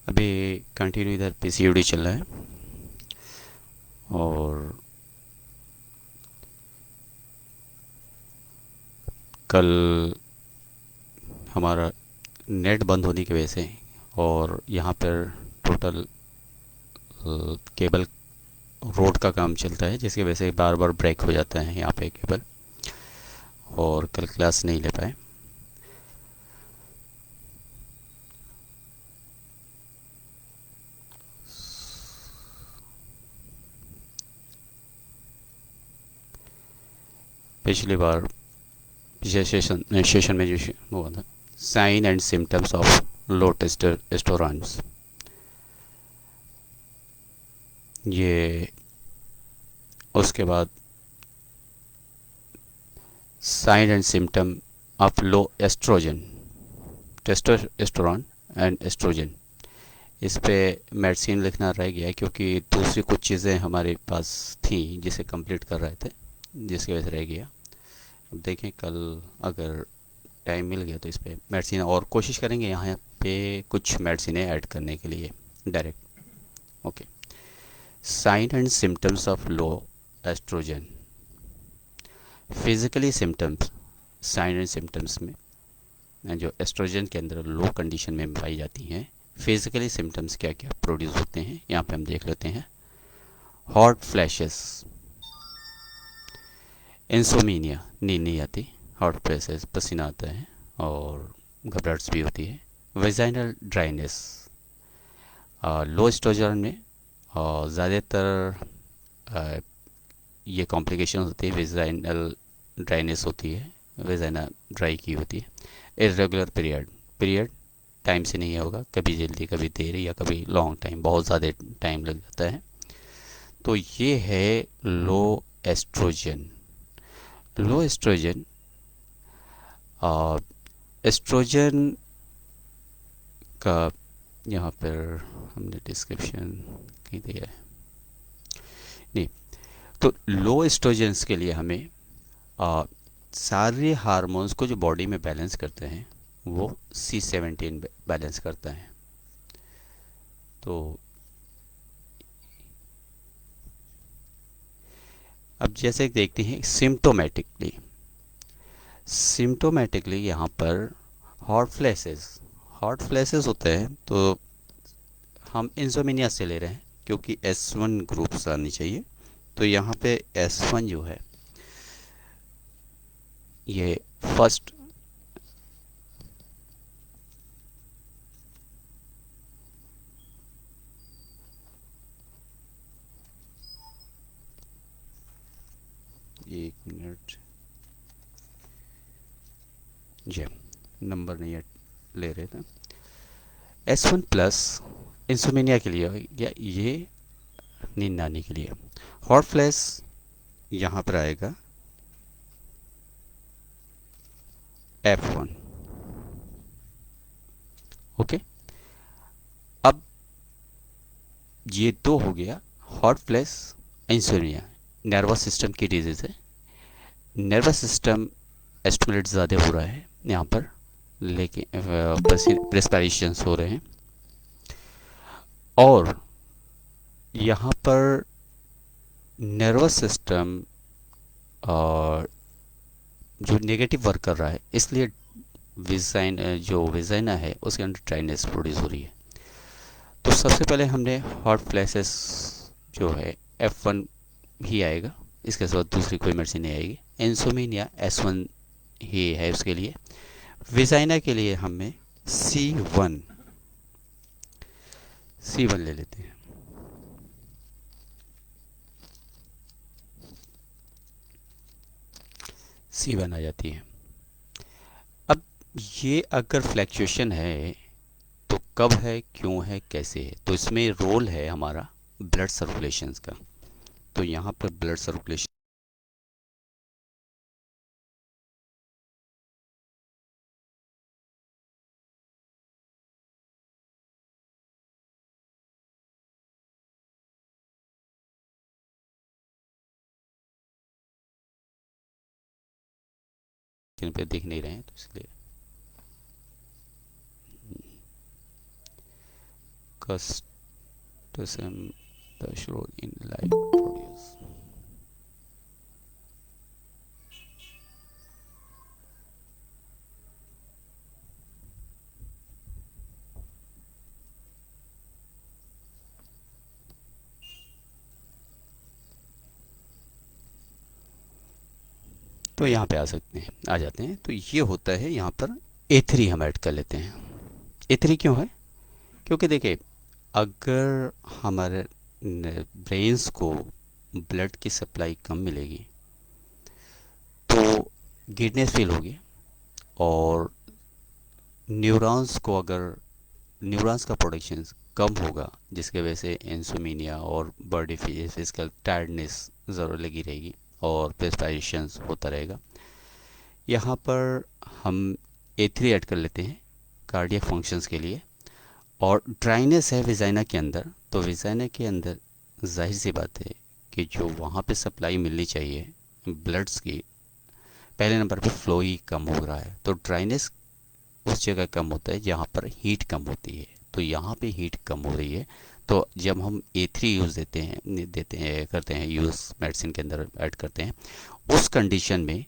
अभी कंटिन्यू इधर पीसीओडी चल रहा है। और कल हमारा नेट बंद होने की वजह से और यहाँ पर टोटल केबल रोड का काम चलता है, जिसकी वजह से बार बार ब्रेक हो जाता है यहाँ पे केबल, और कल क्लास नहीं ले पाए। पिछली बार पिछले सेशन में जो वो हुआ था, sign and symptoms of low testosterones, ये उसके बाद sign and symptom of low estrogen, testosterone and estrogen, इस पे मेडिसिन लिखना रह गया क्योंकि दूसरी कुछ चीज़ें हमारे पास थी जिसे कंप्लीट कर रहे थे, जिसकी वजह से रह गया। अब देखें कल अगर टाइम मिल गया तो इस पे मेडिसिन और कोशिश करेंगे यहाँ पे कुछ मेडिसिनें ऐड करने के लिए direct. Okay, sign and symptoms of low oestrogen. Physically symptoms, sign and symptoms में जो एस्ट्रोजन के अंदर लो कंडीशन में पाई जाती हैं, फिजिकली सिम्टम्स क्या क्या प्रोड्यूस होते हैं यहाँ पे हम देख लेते हैं। हॉट फ्लैशेस, इंसोमीनिया, नींद नहीं आती, हॉट फ्लैशेस, पसीना आता है और घबराहट भी होती है। वेजाइनल ड्राइनेस, लो एस्ट्रोजन में ज़्यादातर ये कॉम्प्लिकेशन होती है, वेजाइनल ड्राइनेस होती है, वेजाइना ड्राई की होती है। इरेगुलर पीरियड, पीरियड टाइम से नहीं होगा, कभी जल्दी कभी देर या कभी लॉन्ग टाइम, बहुत ज़्यादा टाइम लग जाता है। तो ये है लो एस्ट्रोजन। लो एस्ट्रोजन, एस्ट्रोजन का यहाँ पर हमने डिस्क्रिप्शन कहीं दिया है नहीं। तो लो एस्ट्रोजन्स के लिए हमें सारे हार्मोन्स को जो बॉडी में बैलेंस करते हैं वो C17 बैलेंस करता है। तो अब जैसे देखते हैं सिम्टोमेटिकली, सिम्टोमेटिकली यहाँ पर हॉट फ्लैशेस, हॉट फ्लैशेस होते हैं तो हम इंसोमिनिया से ले रहे हैं क्योंकि S1 ग्रुप्स आनी चाहिए। तो यहाँ पे S1 जो है ये फर्स्ट, एक मिनट जी, नंबर नहीं ले रहे थे। S1 प्लस इंसोमिनिया के लिए या ये नींद आने के लिए। हॉट फ्लैश यहाँ पर आएगा F1। ओके, अब ये तो हो गया hot flash, insomnia, nervous system की डिजीज है। नर्वस सिस्टम एस्टिमुलेट ज़्यादा हो रहा है यहाँ पर, लेकिन प्रेस्पिरेशंस हो रहे हैं और यहाँ पर नर्वस सिस्टम जो नेगेटिव वर्क कर रहा है, इसलिए विजाइन जो विजाइना है उसके अंदर ड्राइनेस प्रोड्यूस हो रही है। तो सबसे पहले हमने हॉट फ्लैशेस जो है F1 ही आएगा, इसके साथ दूसरी कोई मेडिसिन नहीं आएगी। इंसोमिनिया S1 ही है उसके लिए। विजाइना के लिए हमें C1, C1 ले लेते हैं। C1 आ जाती है। अब ये अगर फ्लैक्चुएशन है तो कब है, क्यों है, कैसे है, तो इसमें रोल है हमारा ब्लड सर्कुलेशन का। तो यहाँ पर ब्लड सर्कुलेशन पे दिख नहीं रहे हैं तो इसलिए custom the show in live produce. तो यहाँ पे आ सकते हैं, आ जाते हैं। तो ये होता है यहाँ पर A3 हम ऐड कर लेते हैं। A3 क्यों है? क्योंकि देखिए, अगर हमारे ब्रेन्स को ब्लड की सप्लाई कम मिलेगी तो गिडनेस फील होगी, और न्यूरॉन्स को अगर न्यूरॉन्स का प्रोडक्शन कम होगा जिसकी वजह से इंसोमिनिया और बॉडी फिजिकल टायर्डनेस ज़रूर लगी रहेगी और पेस्टाइजेशन होता रहेगा। यहाँ पर हम A3 ऐड कर लेते हैं कार्डियक फंक्शंस के लिए। और ड्राइनेस है विजाइना के अंदर, तो विजाइना के अंदर जाहिर सी बात है कि जो वहाँ पे सप्लाई मिलनी चाहिए ब्लड्स की, पहले नंबर पे फ्लो ही कम हो रहा है। तो ड्राइनेस उस जगह कम होता है जहाँ पर हीट कम होती है, तो यहाँ पे हीट कम हो रही है। तो जब हम A3 यूज़ देते हैं करते हैं यूज़ मेडिसिन के अंदर ऐड करते हैं, उस कंडीशन में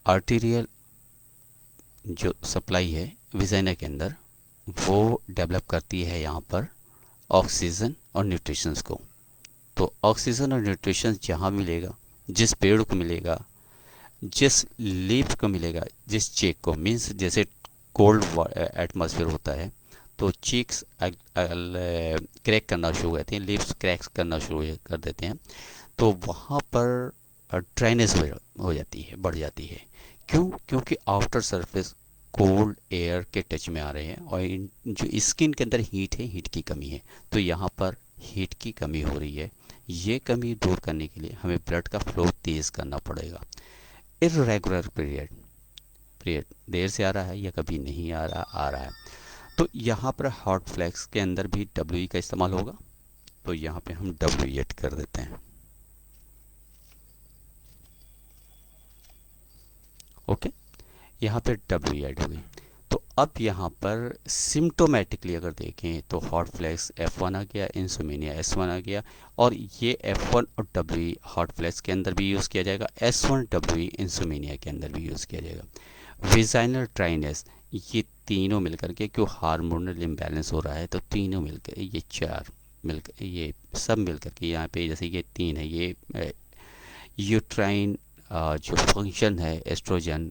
आर्टीरियल जो सप्लाई है विजाइना के अंदर वो डेवलप करती है यहाँ पर ऑक्सीजन और न्यूट्रिशंस को। तो ऑक्सीजन और न्यूट्रिशन जहाँ मिलेगा, जिस पेड़ को मिलेगा, जिस लीफ को मिलेगा, जिस चेक को, मीन्स जैसे कोल्ड एटमॉस्फेयर होता है तो चीक्स क्रैक करना शुरू हो जाती हैं, लीव्स क्रैक्स करना शुरू कर देते हैं, तो वहाँ पर ड्राइनेस हो जाती है, बढ़ जाती है। क्यों? क्योंकि आउटर सरफेस कोल्ड एयर के टच में आ रहे हैं और जो स्किन के अंदर हीट है, हीट की कमी है, तो यहाँ पर हीट की कमी हो रही है। ये कमी दूर करने के लिए हमें ब्लड का फ्लो तेज़ करना पड़ेगा। इर्रेगुलर पीरियड देर से आ रहा है या कभी नहीं आ रहा है, तो यहाँ पर हॉट फ्लैक्स के अंदर भी WE का इस्तेमाल होगा। तो यहाँ पे हम WE ऐड कर देते हैं। ओके, यहाँ पे WE ऐड हो गई। तो अब यहाँ पर सिम्टोमेटिकली अगर देखें तो हॉट फ्लैक्स F1 आ गया, इंसोमिनिया S1 आ गया, और ये F1 और WE हॉट फ्लैक्स के अंदर भी यूज़ किया जाएगा, S1 WE इंसोमिनिया के अंदर भी यूज़ किया जाएगा। विजाइनल ड्राइनेस, ये तीनों मिलकर के, क्यों हार्मोनल इम्बैलेंस हो रहा है, तो तीनों मिलकर ये चार मिलकर, ये सब मिलकर के यहाँ पे जैसे ये तीन है, ये यूट्राइन जो फंक्शन है एस्ट्रोजन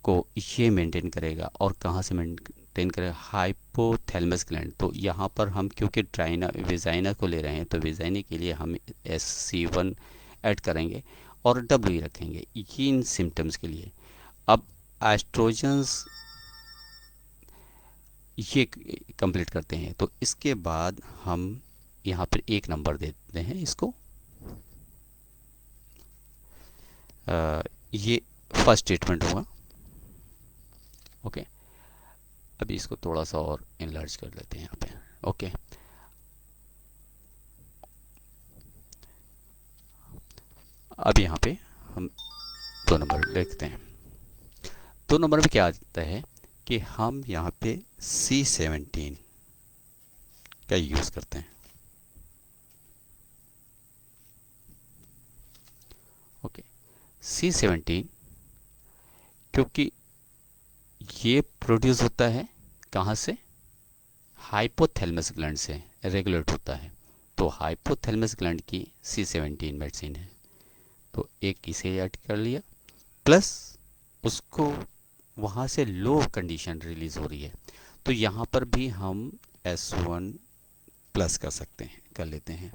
को ये मेंटेन करेगा। और कहाँ से मेंटेन करेगा? Hypothalamus gland. तो यहाँ पर हम क्योंकि विजाइना को ले रहे हैं तो विजाइना के लिए हम SC1 ऐड करेंगे और WE रखेंगे, ये इन सिम्टम्स के लिए। अब एस्ट्रोजन्स ये कंप्लीट करते हैं, तो इसके बाद हम यहाँ पर एक नंबर देते हैं इसको। ये फर्स्ट ट्रीटमेंट हुआ। ओके, अभी इसको थोड़ा सा और इनलार्ज कर लेते हैं यहाँ पे। ओके, अब यहाँ पे हम 2 नंबर देखते हैं। 2 नंबर में क्या आता है कि हम यहाँ पे C17 का यूज़ करते हैं। ओके, C17 क्योंकि ये प्रोड्यूस होता है कहाँ से? हाइपोथैलेमस ग्लैंड से रेगुलेट होता है। तो हाइपोथैलेमस ग्लैंड की C17 मेडिसिन है, तो एक इसे ऐड कर लिया, प्लस उसको वहाँ से लो कंडीशन रिलीज़ हो रही है, तो यहाँ पर भी हम S1 प्लस कर सकते हैं, कर लेते हैं।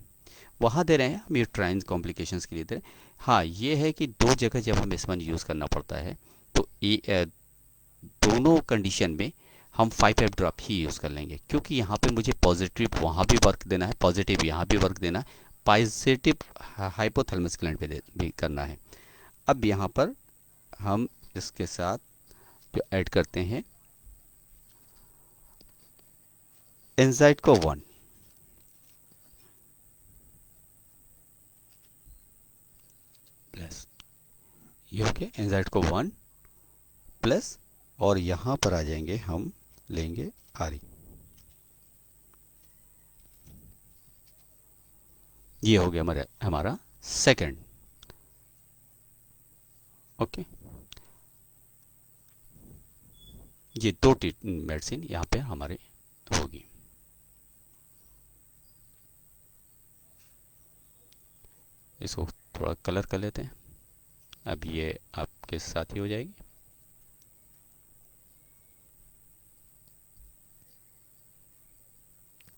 वहाँ दे रहे हैं हम यूट्राइन कॉम्प्लिकेशंस के लिए दे रहे हैं। हाँ, ये है कि 2 जगह जब हम S1 यूज़ करना पड़ता है तो दोनों कंडीशन में हम 5 ड्रॉप ही यूज़ कर लेंगे, क्योंकि यहाँ पे मुझे पॉजिटिव वहाँ भी वर्क देना है, पॉजिटिव यहाँ भी वर्क देना है, पॉजिटिव हाइपोथैलेमस ग्लैंड पे भी करना है। अब यहाँ पर हम इसके साथ जो ऐड करते हैं एंजाइट को 1, प्लस ये हो गया एंजाइट को 1 प्लस, और यहाँ पर आ जाएंगे हम लेंगे RE। ये हो गया हमारा हमारा सेकंड। ओके, ये दो मेडिसिन यहाँ पे हमारे होगी। इसको थोड़ा कलर कर लेते हैं। अब ये आपके साथ ही हो जाएगी।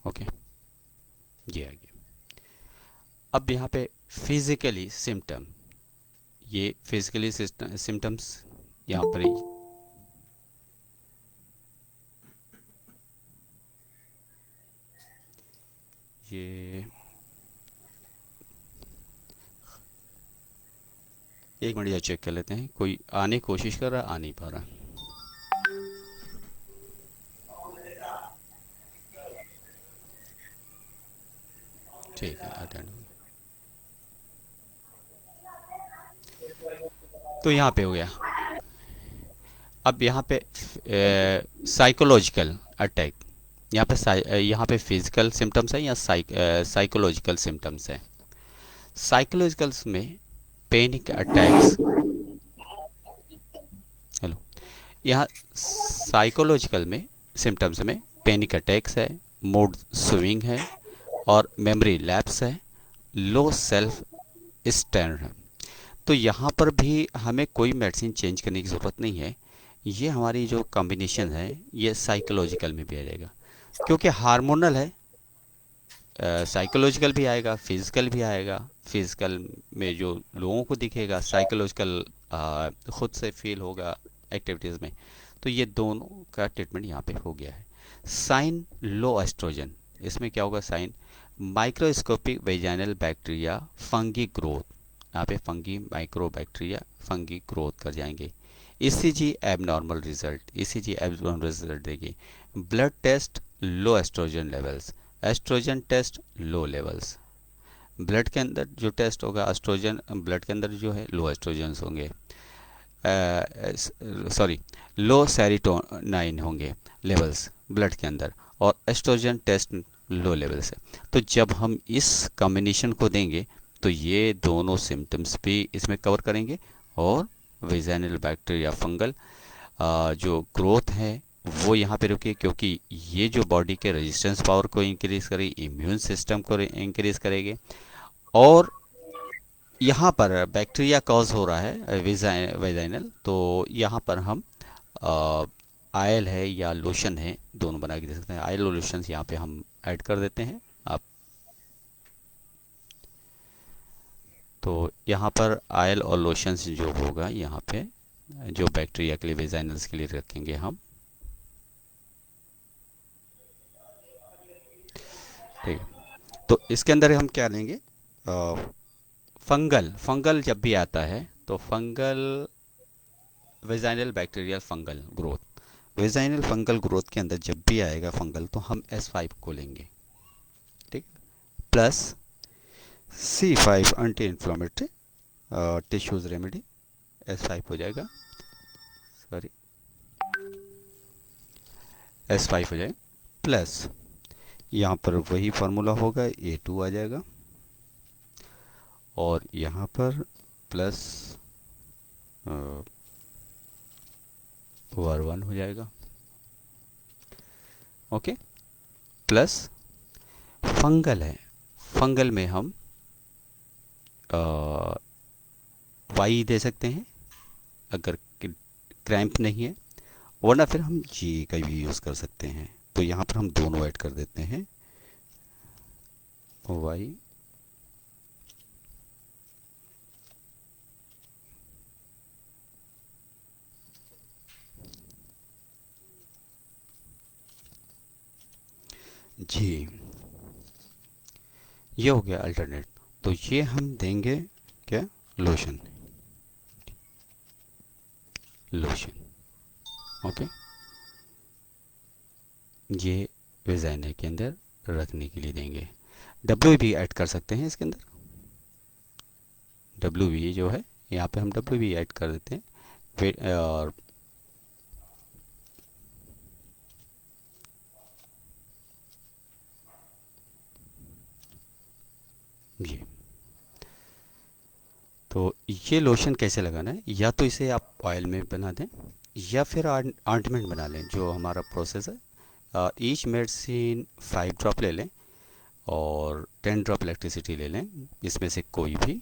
ओके, ये आ गया। अब यहाँ पे फिजिकली सिम्टम, ये फिजिकली सिम्टम्स यहाँ पर ये एक मिनट, चेक कर लेते हैं। कोई आने की कोशिश कर रहा है, आ नहीं पा रहा। ठीक है, अटेंड। तो यहाँ पे हो गया। अब यहाँ पे साइकोलॉजिकल अटैक, यहाँ पे यहाँ पे फिजिकल सिम्टम्स है या साइकोलॉजिकल सिम्टम्स है। साइकोलॉजिकल्स में पैनिक अटैक्स, हेलो, यहाँ साइकोलॉजिकल में सिम्टम्स में पैनिक अटैक्स है, मूड स्विंग है, और मेमोरी लैप्स है, लो सेल्फ स्टैंड है। तो यहाँ पर भी हमें कोई मेडिसिन चेंज करने की ज़रूरत नहीं है। ये हमारी जो कॉम्बिनेशन है ये साइकोलॉजिकल में भी आ जाएगा, क्योंकि हार्मोनल है। साइकोलॉजिकल भी आएगा, फिजिकल भी आएगा। फिजिकल में जो लोगों को दिखेगा, साइकोलॉजिकल खुद से फील होगा एक्टिविटीज़ में। तो ये दोनों का ट्रीटमेंट यहाँ पे हो गया है। साइन लो एस्ट्रोजन, इसमें क्या होगा sign? Microscopic vaginal bacteria fungi growth, यहाँ पे fungi micro bacteria fungi growth कर जाएंगे। ECG abnormal result, ECG abnormal result देगी। Blood test low oestrogen levels, estrogen test low levels. Blood के अंदर जो टेस्ट होगा एस्ट्रोजन, ब्लड के अंदर जो है लो एस्ट्रोजन होंगे, सॉरी लो सेरोटोनिन होंगे लेवल्स ब्लड के अंदर, और एस्ट्रोजन टेस्ट लो लेवल से। तो जब हम इस कॉम्बिनेशन को देंगे तो ये दोनों सिम्टम्स भी इसमें कवर करेंगे, और वेजाइनल बैक्टीरिया फंगल जो ग्रोथ है वो यहाँ पे रुके, क्योंकि ये जो बॉडी के रेजिस्टेंस पावर को इंक्रीज करेगी, इम्यून सिस्टम को इंक्रीज करेगी। और यहाँ पर बैक्टीरिया कॉज हो रहा है वेजाइनल, तो यहाँ पर हम आयल है या लोशन है दोनों बना के दे सकते हैं। आयल और लोशन यहाँ पे हम ऐड कर देते हैं। आप तो यहाँ पर आयल और लोशंस जो होगा यहाँ पे जो बैक्टीरिया के लिए, वेजाइनल्स के लिए रखेंगे हम। ठीक है, तो इसके अंदर हम क्या लेंगे? फंगल, फंगल जब भी आता है तो fungal vaginal bacterial fungal growth, vaginal fungal growth के अंदर जब भी आएगा फंगल तो हम S5 को लेंगे। ठीक, plus C5 anti inflammatory tissues remedy, S5 हो जाएगा, सॉरी S5 हो जाएगा। प्लस यहाँ पर वही फार्मूला होगा, A2 आ जाएगा, और यहाँ पर प्लस R1 हो जाएगा। ओके, प्लस फंगल है, फंगल में हम वाई दे सकते हैं अगर क्रैम्प नहीं है, वरना फिर हम जी का भी यूज़ कर सकते हैं। तो यहाँ पर हम दोनों ऐड कर देते हैं, वाई जी। ये हो गया अल्टरनेट। तो ये हम देंगे क्या? Lotion, lotion. ओके, ये वेजाइना के अंदर रखने के लिए देंगे। डब्ल्यू भी ऐड कर सकते हैं इसके अंदर, डब्ल्यू भी जो है यहाँ पे हम डब्ल्यू भी ऐड कर देते हैं। और ये तो ये लोशन कैसे लगाना है, या तो इसे आप ऑयल में बना दें या फिर ऑइंटमेंट बना लें, जो हमारा प्रोसेस है। ईच मेडिसिन 5 ड्रॉप ले लें और 10 ड्रॉप इलेक्ट्रिसिटी ले लें, इसमें से कोई भी।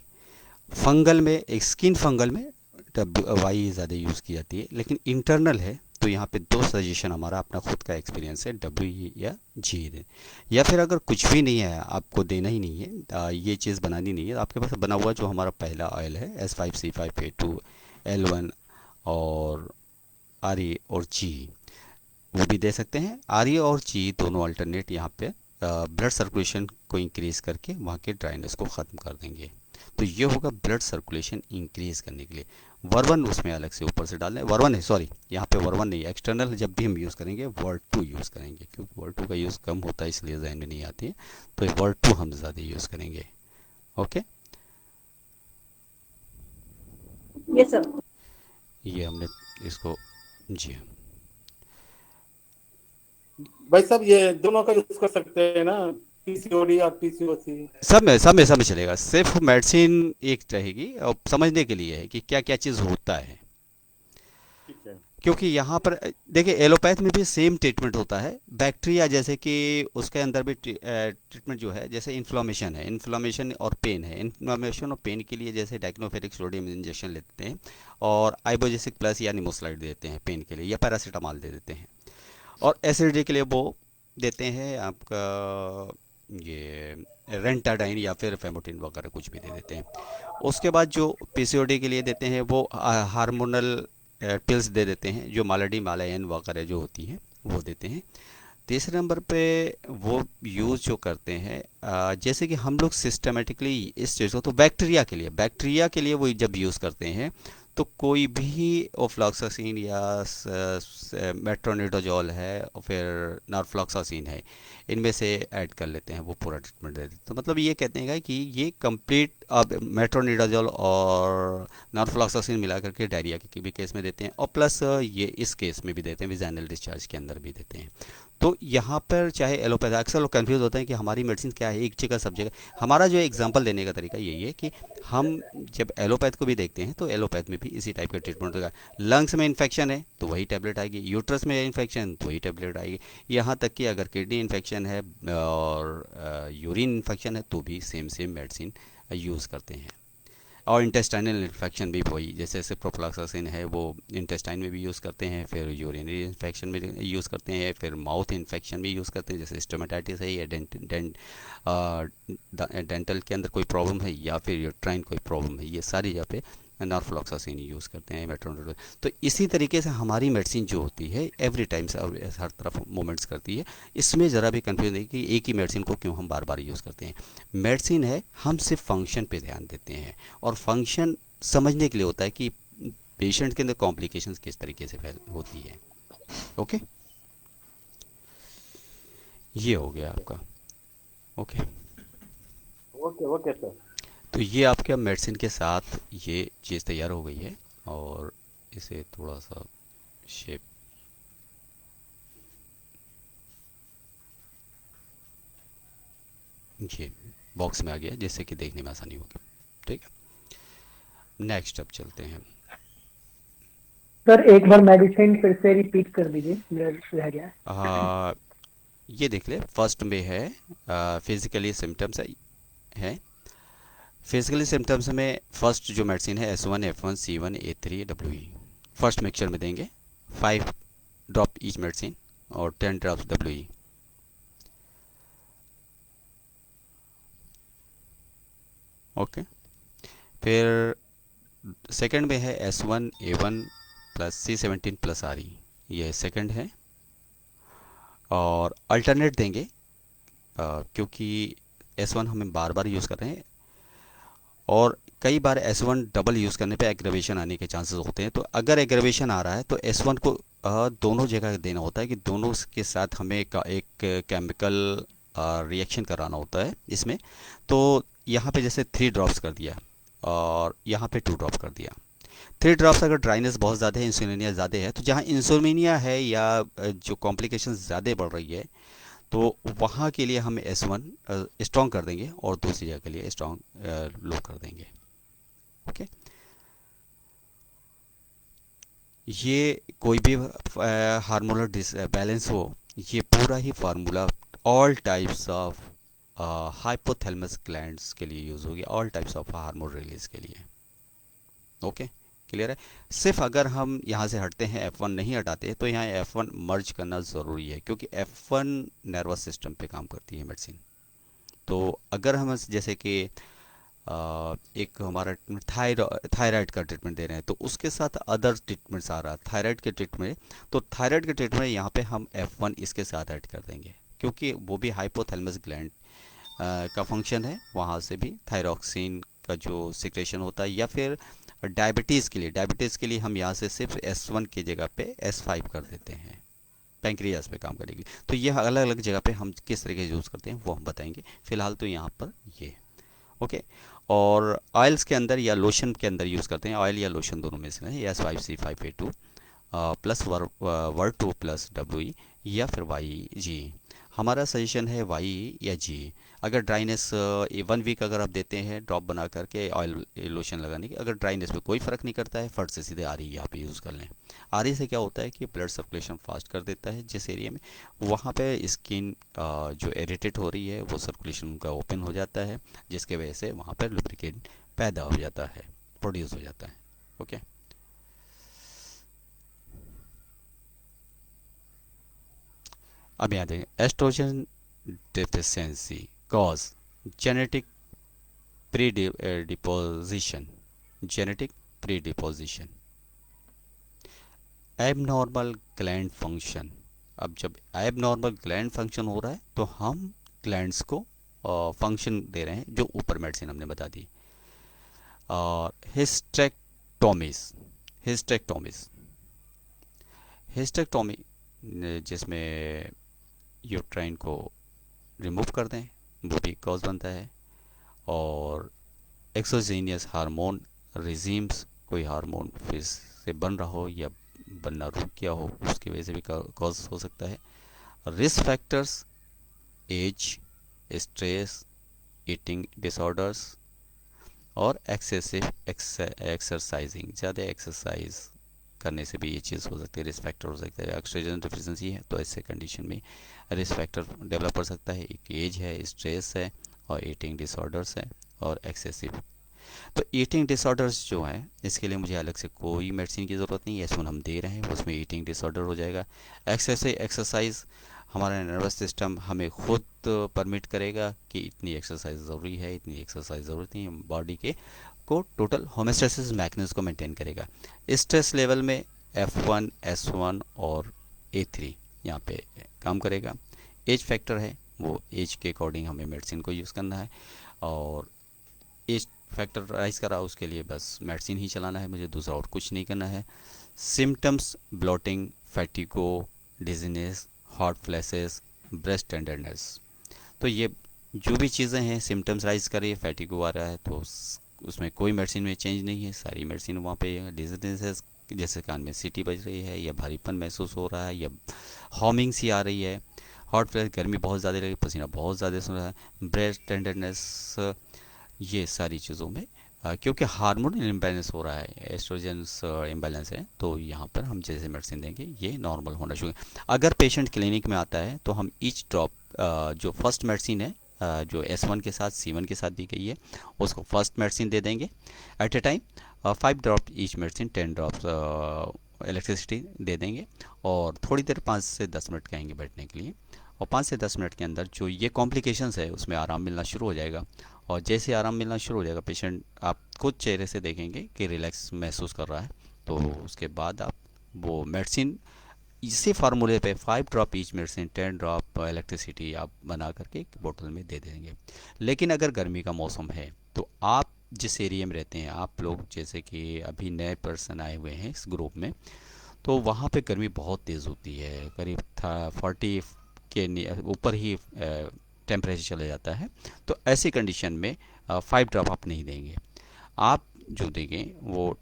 फंगल में, एक स्किन फंगल में वाई ज़्यादा यूज़ की जाती है, लेकिन इंटरनल है तो यहाँ पे 2 सजेशन, हमारा अपना खुद का एक्सपीरियंस है, डब्ल्यू या जी दें। या फिर अगर कुछ भी नहीं है, आपको देना ही नहीं है, ये चीज़ बनानी नहीं है, आपके पास बना हुआ जो हमारा पहला ऑयल है S5C5A2 L1 और आर ए और जी, वो भी दे सकते हैं। आर ए और जी दोनों अल्टरनेट यहाँ पे ब्लड सर्कुलेशन को इंक्रीज़ करके वहाँ के ड्राइनेस को ख़त्म कर देंगे। तो ये होगा ब्लड सर्कुलेशन इंक्रीज करने के लिए। वर्वन उसमें अलग से ऊपर से डालना है, वर्वन है, सॉरी यहाँ पे वर्वन नहीं, एक्सटर्नल जब भी हम यूज़ करेंगे वर्ड 2 यूज़ करेंगे, क्योंकि वर्ड 2 का यूज़ कम होता है इसलिए जहन में नहीं आती है, तो वर्ड 2 हम ज़्यादा यूज़ करेंगे। ओके, ये सब। ये हमने इसको, जी हाँ, भाई साहब ये दोनों का यूज कर सकते हैं ना, पीसीओडी और पीसीओसी? सब में चलेगा, सिर्फ मेडिसिन एक रहेगी और समझने के लिए है कि क्या क्या चीज़ होता है। ठीक है। क्योंकि यहाँ पर देखिए एलोपैथ में भी सेम ट्रीटमेंट होता है। बैक्टीरिया जैसे कि उसके अंदर भी ट्रीटमेंट जो है, जैसे इन्फ्लामेशन है, इन्फ्लामेशन और पेन है, इन्फ्लामेशन और पेन के लिए जैसे डाइक्नोफेरिक सोडियम इंजेक्शन लेते हैं और आइबोजेसिक प्लस या निमोसलाइड देते हैं पेन के लिए, या पैरासीटामॉल दे देते हैं। और एसिडिटी के लिए वो देते हैं आपका ये रेंटाडाइन या फिर फेमोटिन वगैरह कुछ भी दे देते हैं। उसके बाद जो पीसीओडी के लिए देते हैं वो हार्मोनल पिल्स दे देते हैं, जो मालाडी मालायन वगैरह जो होती हैं वो देते हैं। तीसरे नंबर पे वो यूज़ जो करते हैं जैसे कि हम लोग सिस्टमेटिकली इस चीज़ को, तो बैक्टीरिया के लिए वो जब यूज़ करते हैं तो कोई भी ओफ्लॉक्सासिन या मेट्रोनिडाजोल है और फिर नारफ्लॉक्सासिन है, इनमें से ऐड कर लेते हैं, वो पूरा ट्रीटमेंट दे देते हैं। तो मतलब ये कहते हैं कि ये कंप्लीट, अब मेट्रोनिडाजोल और नारफ्लॉक्सासिन मिला करके डायरिया के भी केस में देते हैं, और प्लस ये इस केस में भी देते हैं, विजाइनल डिस्चार्ज के अंदर भी देते हैं। तो यहाँ पर चाहे एलोपैथ, अक्सर लोग कंफ्यूज होते हैं कि हमारी मेडिसिन क्या है, एक जगह सब जगह। हमारा जो एग्जांपल देने का तरीका यही है कि हम जब एलोपैथ को भी देखते हैं तो एलोपैथ में भी इसी टाइप का ट्रीटमेंट होगा। लंग्स में इन्फेक्शन है तो वही टैबलेट आएगी, यूट्रस में इन्फेक्शन तो वही टैबलेट आएगी, यहाँ तक कि अगर किडनी इन्फेक्शन है और यूरिन इन्फेक्शन है तो भी सेम मेडिसिन यूज़ करते हैं। और इंटेस्टाइनल इन्फेक्शन भी वही, जैसे जैसे प्रोफ्लॉक्सासिन है वो इंटेस्टाइन में भी यूज़ करते हैं, फिर यूरिनरी इन्फेक्शन में यूज़ करते हैं, फिर माउथ इन्फेक्शन भी यूज़ करते हैं, जैसे स्टोमेटाइटिस है या डेंटल के अंदर कोई प्रॉब्लम है या फिर यूट्राइन कोई प्रॉब्लम है, ये सारी जगह पे नारफ्लॉक्सासिन यूज़ करते हैं, मेट्रोनिडाजोल। तो इसी तरीके से हमारी मेडिसिन जो होती है एवरी टाइम से हर तरफ मूवमेंट्स करती है। इसमें ज़रा भी कंफ्यूज नहीं कि एक ही मेडिसिन को क्यों हम बार बार यूज़ करते हैं। मेडिसिन है, हम सिर्फ फंक्शन पे ध्यान देते हैं, और फंक्शन समझने के लिए होता है कि पेशेंट के अंदर कॉम्प्लिकेशंस किस तरीके से फैल होती है। ओके, ये हो गया आपका। Okay, okay okay sir. तो ये आपके मेडिसिन के साथ ये चीज़ तैयार हो गई है, और इसे थोड़ा सा शेप, ये बॉक्स में आ गया जिससे कि देखने में आसानी होगी। ठीक है, नेक्स्ट अब चलते हैं। सर एक बार मेडिसिन फिर से रिपीट कर दीजिए, मेरा रह गया है। ये देख ले, फर्स्ट में है फिजिकली सिम्टम्स है। फिजिकली सिम्टम्स में फर्स्ट जो मेडिसिन है S1 F1 C1 A3 WE, first mixture में देंगे 5 ड्रॉप ईच मेडिसिन और 10 ड्रॉप्स WE। ओके, फिर सेकंड में है S1 A1 plus C17 plus RE, ये सेकंड है, और अल्टरनेट देंगे क्योंकि S1 हमें बार बार यूज़ कर रहे हैं, और कई बार S1 डबल यूज़ करने पे एग्रेवेशन आने के चांसेस होते हैं। तो अगर एग्रेवेशन आ रहा है तो S1 को दोनों जगह देना होता है, कि दोनों के साथ हमें एक केमिकल रिएक्शन कराना होता है इसमें। तो यहाँ पे जैसे 3 ड्रॉप्स कर दिया और यहाँ पे 2 ड्रॉप कर दिया। 3 ड्रॉप्स अगर ड्राइनेस बहुत ज़्यादा है, इंसुलिनिया ज़्यादा है, तो जहाँ इंसुलिनिया है या जो कॉम्प्लिकेशन ज़्यादा बढ़ रही है तो वहाँ के लिए हम S1 स्ट्रॉन्ग कर देंगे और दूसरी जगह के लिए स्ट्रॉन्ग लो कर देंगे। ओके, ये कोई भी हार्मोनल डिसबैलेंस हो, ये पूरा ही formula all types of hypothalamus glands के लिए यूज़ होगी, all types of hormone release के लिए। ओके, क्लियर है। सिर्फ अगर हम यहाँ से हटते हैं, F1 नहीं हटाते, तो यहाँ F1 मर्ज करना ज़रूरी है, क्योंकि F1 नर्वस सिस्टम पे काम करती है मेडिसिन। तो अगर हम जैसे कि एक हमारा थायराइड का ट्रीटमेंट दे रहे हैं, तो उसके साथ अदर ट्रीटमेंट्स आ रहा है थायराइड के ट्रीटमेंट, तो थायराइड के ट्रीटमेंट यहाँ पे हम F1 इसके साथ ऐड कर देंगे, क्योंकि वो भी हाइपोथैलेमस ग्लैंड का फंक्शन है, वहाँ से भी थायरॉक्सिन का जो सिक्रेशन होता है। या फिर डायबिटीज़ के लिए हम यहाँ से सिर्फ S1 की जगह पे S5 कर देते हैं पैंक्रियास पे काम करने के लिए। तो यह अलग अलग जगह पे हम किस तरीके से यूज़ करते हैं वो हम बताएंगे, फिलहाल तो यहाँ पर ये। ओके, और ऑयल्स के अंदर या लोशन के अंदर यूज़ करते हैं, ऑयल या लोशन दोनों में से है, S5C5A2 plus word 2 plus WE या फिर YG। हमारा सजेशन है YE या G। अगर ड्राइनेस 1 वीक अगर आप देते हैं ड्रॉप बना करके ऑयल लोशन लगाने की, अगर ड्राइनेस में कोई फ़र्क नहीं करता है, फट से सीधे RE यहाँ पे यूज़ कर लें। RE से क्या होता है कि ब्लड सर्कुलेशन फास्ट कर देता है जिस एरिया में, वहाँ पे स्किन जो इरिटेट हो रही है वो सर्कुलेशन उनका ओपन हो जाता है, जिसके वजह से वहाँ पर लुब्रिकेंट पैदा हो जाता है, प्रोड्यूस हो जाता है। ओके, अब यहाँ देखें, estrogen deficiency cause genetic predisposition, genetic predisposition, abnormal gland function. अब जब एबनॉर्मल ग्लैंड फंक्शन हो रहा है तो हम ग्लैंड्स को फंक्शन दे रहे हैं, जो ऊपर मेडिसिन हमने बता दी। और हिस्टेक्टोमिस हिस्टेक्टोमी जिसमें यूट्राइन को रिमूव कर दें, वो भी कॉज बनता है। और एक्सोजीनियस हार्मोन रिजीम्स, कोई हार्मोन फिर से बन रहा हो या बनना रुक गया हो, उसकी वजह से भी कॉज हो सकता है। Risk factors, age, stress, eating disorders और एक्सेसिव एक्सरसाइजिंग, ज़्यादा एक्सरसाइज करने से भी ये चीज़ हो सकती है, रिस्क फैक्टर हो सकता है। ऑक्सीजन डिफिशिएंसी है तो ऐसे कंडीशन में रिस्क फैक्टर डेवलप कर सकता है। एक एज है, स्ट्रेस है और ईटिंग डिसऑर्डर्स है और एक्सेसिव। तो ईटिंग डिसऑर्डर्स जो है, इसके लिए मुझे अलग से कोई मेडिसिन की ज़रूरत नहीं है, इसमें हम दे रहे हैं उसमें ईटिंग डिसऑर्डर हो जाएगा। एक्सेसिव एक्सरसाइज, हमारा नर्वस सिस्टम हमें खुद परमिट करेगा कि इतनी एक्सरसाइज ज़रूरी है, इतनी एक्सरसाइज ज़रूरत नहीं है, बॉडी के को टोटल होमेस्टेसिस मैकेनिज्म को मेंटेन करेगा। स्ट्रेस लेवल में F1, S1 और A3 यहाँ पे काम करेगा। एज फैक्टर है, वो एज के अकॉर्डिंग हमें मेडिसिन को यूज़ करना है, और एज फैक्टर राइज करा उसके लिए बस मेडिसिन ही चलाना है, मुझे दूसरा और कुछ नहीं करना है। Symptoms, bloating, fatigue, dizziness, hot flashes, breast tenderness. तो ये जो भी चीज़ें हैं सिम्टम्स राइज कर रही है, फैटिगो आ रहा है, तो उसमें कोई मेडिसिन में चेंज नहीं है, सारी मेडिसिन वहाँ पे। डिजीनेस जैसे कान में सीटी बज रही है या भारीपन महसूस हो रहा है या हॉमिंग सी आ रही है, हॉट फ्लैश, गर्मी बहुत ज़्यादा लगी, पसीना बहुत ज़्यादा सुन रहा है, ब्रेस्ट टेंडरनेस, ये सारी चीज़ों में क्योंकि हार्मोन इम्बैलेंस हो रहा है, एस्ट्रोजन्स इम्बैलेंस है, तो यहाँ पर हम जैसे मेडिसिन देंगे ये नॉर्मल होना शुरू। अगर पेशेंट क्लिनिक में आता है तो हम ईच ड्रॉप जो फर्स्ट मेडिसिन है जो S1 के साथ C1 के साथ दी गई है, उसको फर्स्ट मेडिसिन दे देंगे at a time, 5 drop each medicine, 10 drops electricity दे देंगे, और थोड़ी देर 5 से 10 मिनट कहेंगे बैठने के लिए, और 5 से 10 मिनट के अंदर जो ये कॉम्प्लिकेशंस है उसमें आराम मिलना शुरू हो जाएगा। और जैसे आराम मिलना शुरू हो जाएगा, पेशेंट आप खुद चेहरे से देखेंगे कि रिलैक्स महसूस कर रहा है, तो उसके बाद आप वो मेडिसिन इसी फार्मूले पे 5 drop each medicine, 10 drop electricity आप बना करके एक बोतल में दे देंगे। लेकिन अगर गर्मी का मौसम है तो आप जिस एरिया में रहते हैं, आप लोग जैसे कि अभी नए पर्सन आए हुए हैं इस ग्रुप में, तो वहाँ पे गर्मी बहुत तेज़ होती है, करीब 40 के ऊपर ही टेम्परेचर चला जाता है। तो ऐसी कंडीशन में 5 ड्रॉप आप नहीं देंगे, आप जो देंगे वो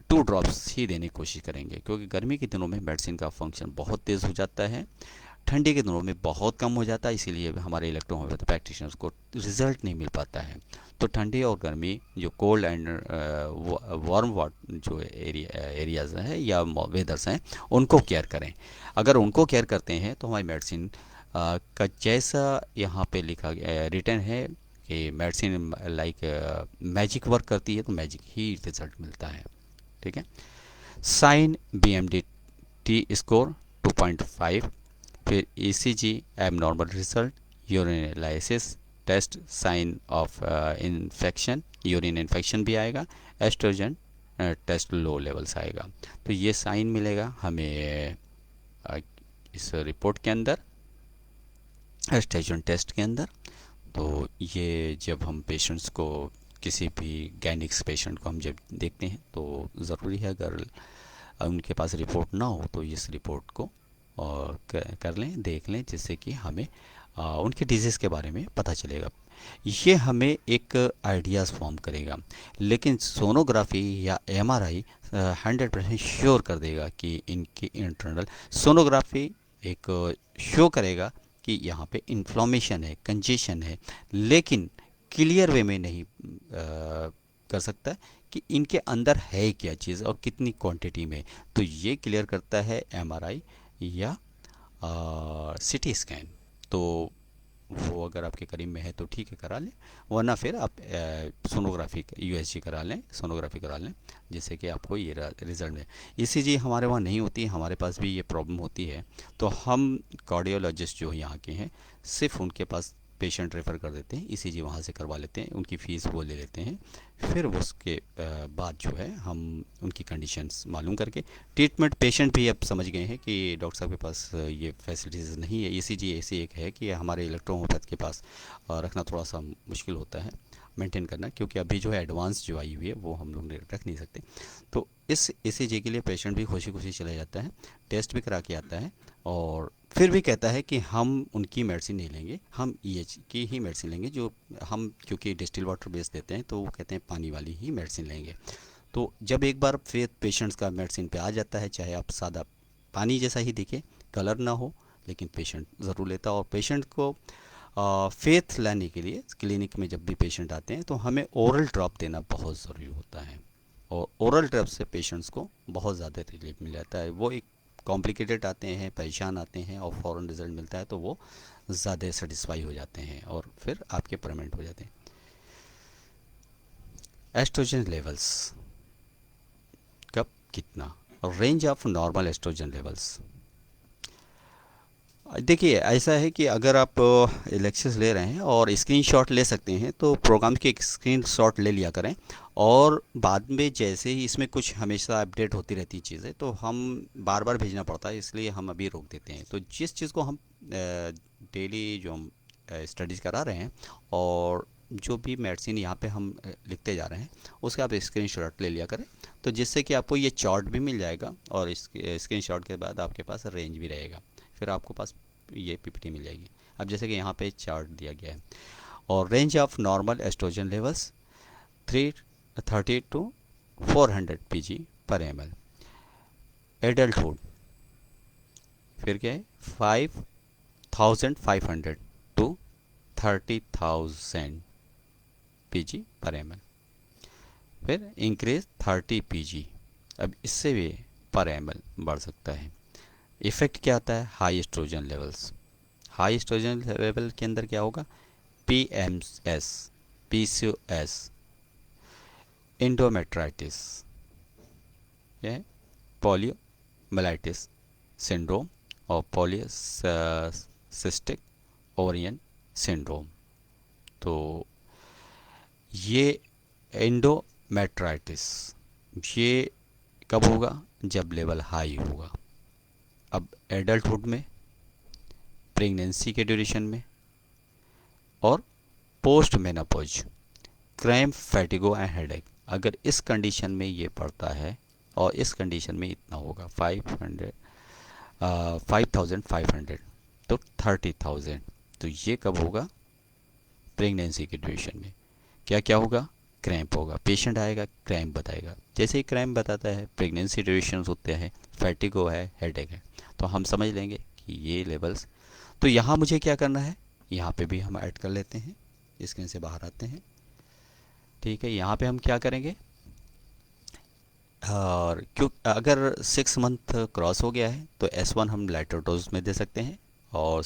2 ड्रॉप्स ही देने की कोशिश करेंगे, क्योंकि गर्मी के दिनों में मेडिसिन का फंक्शन बहुत तेज़ हो जाता है, ठंडी के दिनों में बहुत कम हो जाता है, इसीलिए हमारे इलेक्ट्रोहोम्योपैथी प्रैक्टिशनर्स को रिजल्ट नहीं मिल पाता है। तो ठंडी और गर्मी जो कोल्ड एंड वार्म वाट जो एरियाज़ हैं या वेदर्स हैं उनको केयर करें। अगर उनको केयर करते हैं तो हमारी मेडिसिन का जैसा यहाँ पे लिखा गया रिटर्न है कि मेडिसिन लाइक मैजिक वर्क करती है, तो मैजिक ही रिजल्ट मिलता है। ठीक है। साइन BMD टी स्कोर 2.5, फिर ECG abnormal result, urine test sign of infection, urine infection भी आएगा, एस्ट्रोजन टेस्ट लो लेवल्स आएगा। तो ये साइन मिलेगा हमें इस रिपोर्ट के अंदर, एस्ट्रोजन टेस्ट के अंदर। तो ये जब हम पेशेंट्स को, किसी भी गायनिक्स पेशेंट को हम जब देखते हैं तो ज़रूरी है, अगर उनके पास रिपोर्ट ना हो तो इस रिपोर्ट को और कर लें, देख लें, जिससे कि हमें उनके डिजीज़ के बारे में पता चलेगा। ये हमें एक आइडियाज़ फॉर्म करेगा, लेकिन सोनोग्राफी या MRI 100% श्योर कर देगा कि इनकी इंटरनल, सोनोग्राफी एक शो करेगा कि यहाँ पे इन्फ्लामेशन है, कंजेशन है, लेकिन क्लियर वे में नहीं कर सकता कि इनके अंदर है क्या चीज़ और कितनी क्वांटिटी में। तो ये क्लियर करता है MRI या CT स्कैन। तो वो अगर आपके करीब में है तो ठीक है, करा लें, वरना फिर आप सोनोग्राफी USG करा लें, सोनोग्राफी करा लें, जिससे कि आपको ये रिजल्ट में। ECG हमारे वहाँ नहीं होती, हमारे पास भी ये प्रॉब्लम होती है, तो हम कार्डियोलॉजिस्ट जो यहाँ के हैं सिर्फ उनके पास पेशेंट रेफ़र कर देते हैं, ECG वहाँ से करवा लेते हैं, उनकी फ़ीस वो ले लेते हैं। फिर उसके बाद जो है हम उनकी कंडीशंस मालूम करके ट्रीटमेंट, पेशेंट भी अब समझ गए हैं कि डॉक्टर साहब के पास ये फैसिलिटीज़ नहीं है। ECG ऐसी एक है कि हमारे इलेक्ट्रोहोम्योपैथ के पास रखना थोड़ा सा मुश्किल होता है मेंटेन करना, क्योंकि अभी जो है एडवांस जो आई हुई है वो हम लोग रख नहीं सकते। तो इस ECG के लिए पेशेंट भी खुशी खुशी चला जाता है, टेस्ट भी करा के आता है, और फिर भी कहता है कि हम उनकी मेडिसिन नहीं लेंगे, हम EH की ही मेडिसिन लेंगे, जो हम क्योंकि डिस्टिल वाटर बेस देते हैं तो वो कहते हैं पानी वाली ही मेडिसिन लेंगे। तो जब एक बार फिर पेशेंट्स का मेडिसिन पे आ जाता है, चाहे आप सादा पानी जैसा ही दिखे, कलर ना हो, लेकिन पेशेंट ज़रूर लेता है। और पेशेंट को फेथ लाने के लिए क्लिनिक में जब भी पेशेंट आते हैं तो हमें ओरल ड्रॉप देना बहुत ज़रूरी होता है, और ओरल ड्रॉप से पेशेंट्स को बहुत ज़्यादा रिलीफ मिल जाता है। वो एक कॉम्प्लिकेटेड आते हैं, परेशान आते हैं, और फ़ौरन रिज़ल्ट मिलता है तो वो ज़्यादा सेटिस्फाई हो जाते हैं और फिर आपके परमानेंट हो जाते हैं। एस्ट्रोजन लेवल्स कब कितना, range of normal oestrogen levels. देखिए ऐसा है कि अगर आप इलेक्शंस ले रहे हैं और स्क्रीनशॉट ले सकते हैं तो प्रोग्राम की एक स्क्रीनशॉट ले लिया करें, और बाद में जैसे ही इसमें कुछ हमेशा अपडेट होती रहती चीज़ें तो हम बार बार भेजना पड़ता है, इसलिए हम अभी रोक देते हैं। तो जिस चीज़ को हम डेली जो हम स्टडीज़ करा रहे हैं और जो भी मेडिसिन यहाँ पे हम लिखते जा रहे हैं उसका आप स्क्रीनशॉट ले लिया करें, तो जिससे कि आपको ये चार्ट भी मिल जाएगा और इस स्क्रीनशॉट के बाद आपके पास रेंज भी रहेगा, फिर आपको पास ये PPT मिल जाएगी। अब जैसे कि यहाँ पे चार्ट दिया गया है, और range of normal oestrogen levels 330 to 400 pg per ml। Adulthood फिर क्या है 5500 to 30,000 pg पर ml। फिर इंक्रीज 30 pg, अब इससे भी पर ml बढ़ सकता है। इफ़ेक्ट क्या आता है, high oestrogen levels. High oestrogen level के अंदर क्या होगा, PMS, PCOS, endometritis, poliomyelitis syndrome और पॉलीसिस्टिक ओवरियन सिंड्रोम। तो ये इंडोमेट्राइटिस ये कब होगा, जब लेवल हाई होगा। अब एडल्टहुड में, प्रेगनेंसी के ड्यूरेशन में, और post menopause, cramp, fatigue and headache, अगर इस कंडीशन में ये पड़ता है, और इस कंडीशन में इतना होगा 5500 तो 30,000। तो ये कब होगा, प्रेगनेंसी के ड्यूरेशन में। क्या क्या होगा, क्रैम्प होगा, पेशेंट आएगा क्रैम्प बताएगा, जैसे ही क्रैम्प बताता है प्रेगनेंसी ड्यूरेशन होते हैं, फैटिगो है, हेडेक है, तो हम समझ लेंगे कि ये लेवल्स तो यहाँ मुझे क्या करना है, यहाँ पे भी हम ऐड कर लेते हैं, स्क्रीन से बाहर आते हैं। ठीक है, यहाँ पे हम क्या करेंगे, और क्यों अगर 6 मंथ क्रॉस हो गया है तो S1 हम लाइटर डोज में दे सकते हैं, और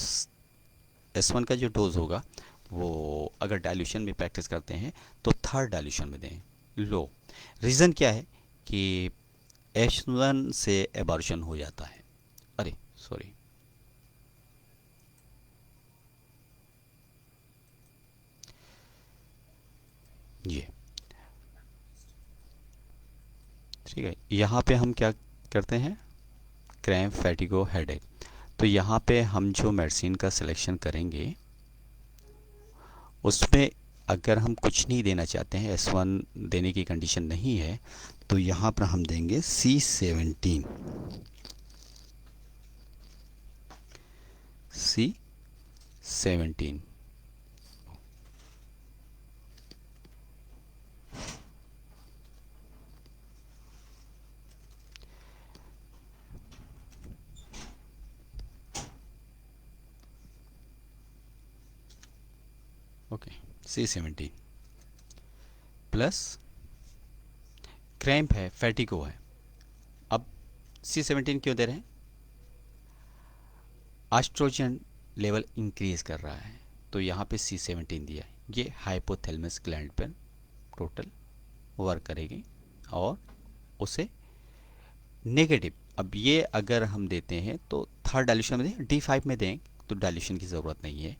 S1 का जो डोज होगा वो अगर डाइल्यूशन में प्रैक्टिस करते हैं तो थर्ड डाइल्यूशन में दें, लो। रीज़न क्या है कि S1 से एबॉर्शन हो जाता है, अरे सॉरी, ये ठीक है। यहाँ पे हम क्या करते हैं, क्रैम्प, फैटिगो, हेडेक। तो यहाँ पे हम जो मेडिसिन का सिलेक्शन करेंगे उसमें अगर हम कुछ नहीं देना चाहते हैं, S1 देने की कंडीशन नहीं है, तो यहाँ पर हम देंगे C17। C17 okay, C17 plus cramp है, फैटिगो है। अब C17 क्यों दे रहे हैं, एस्ट्रोजन लेवल इंक्रीज कर रहा है, तो यहाँ पे C17 दिया है। ये हाइपोथैलेमस ग्लैंड पर टोटल वर्क करेगी और उसे नेगेटिव, अब ये अगर हम देते हैं तो थर्ड डाइल्यूशन में दें, D5 में दें तो डाइल्यूशन की ज़रूरत नहीं है,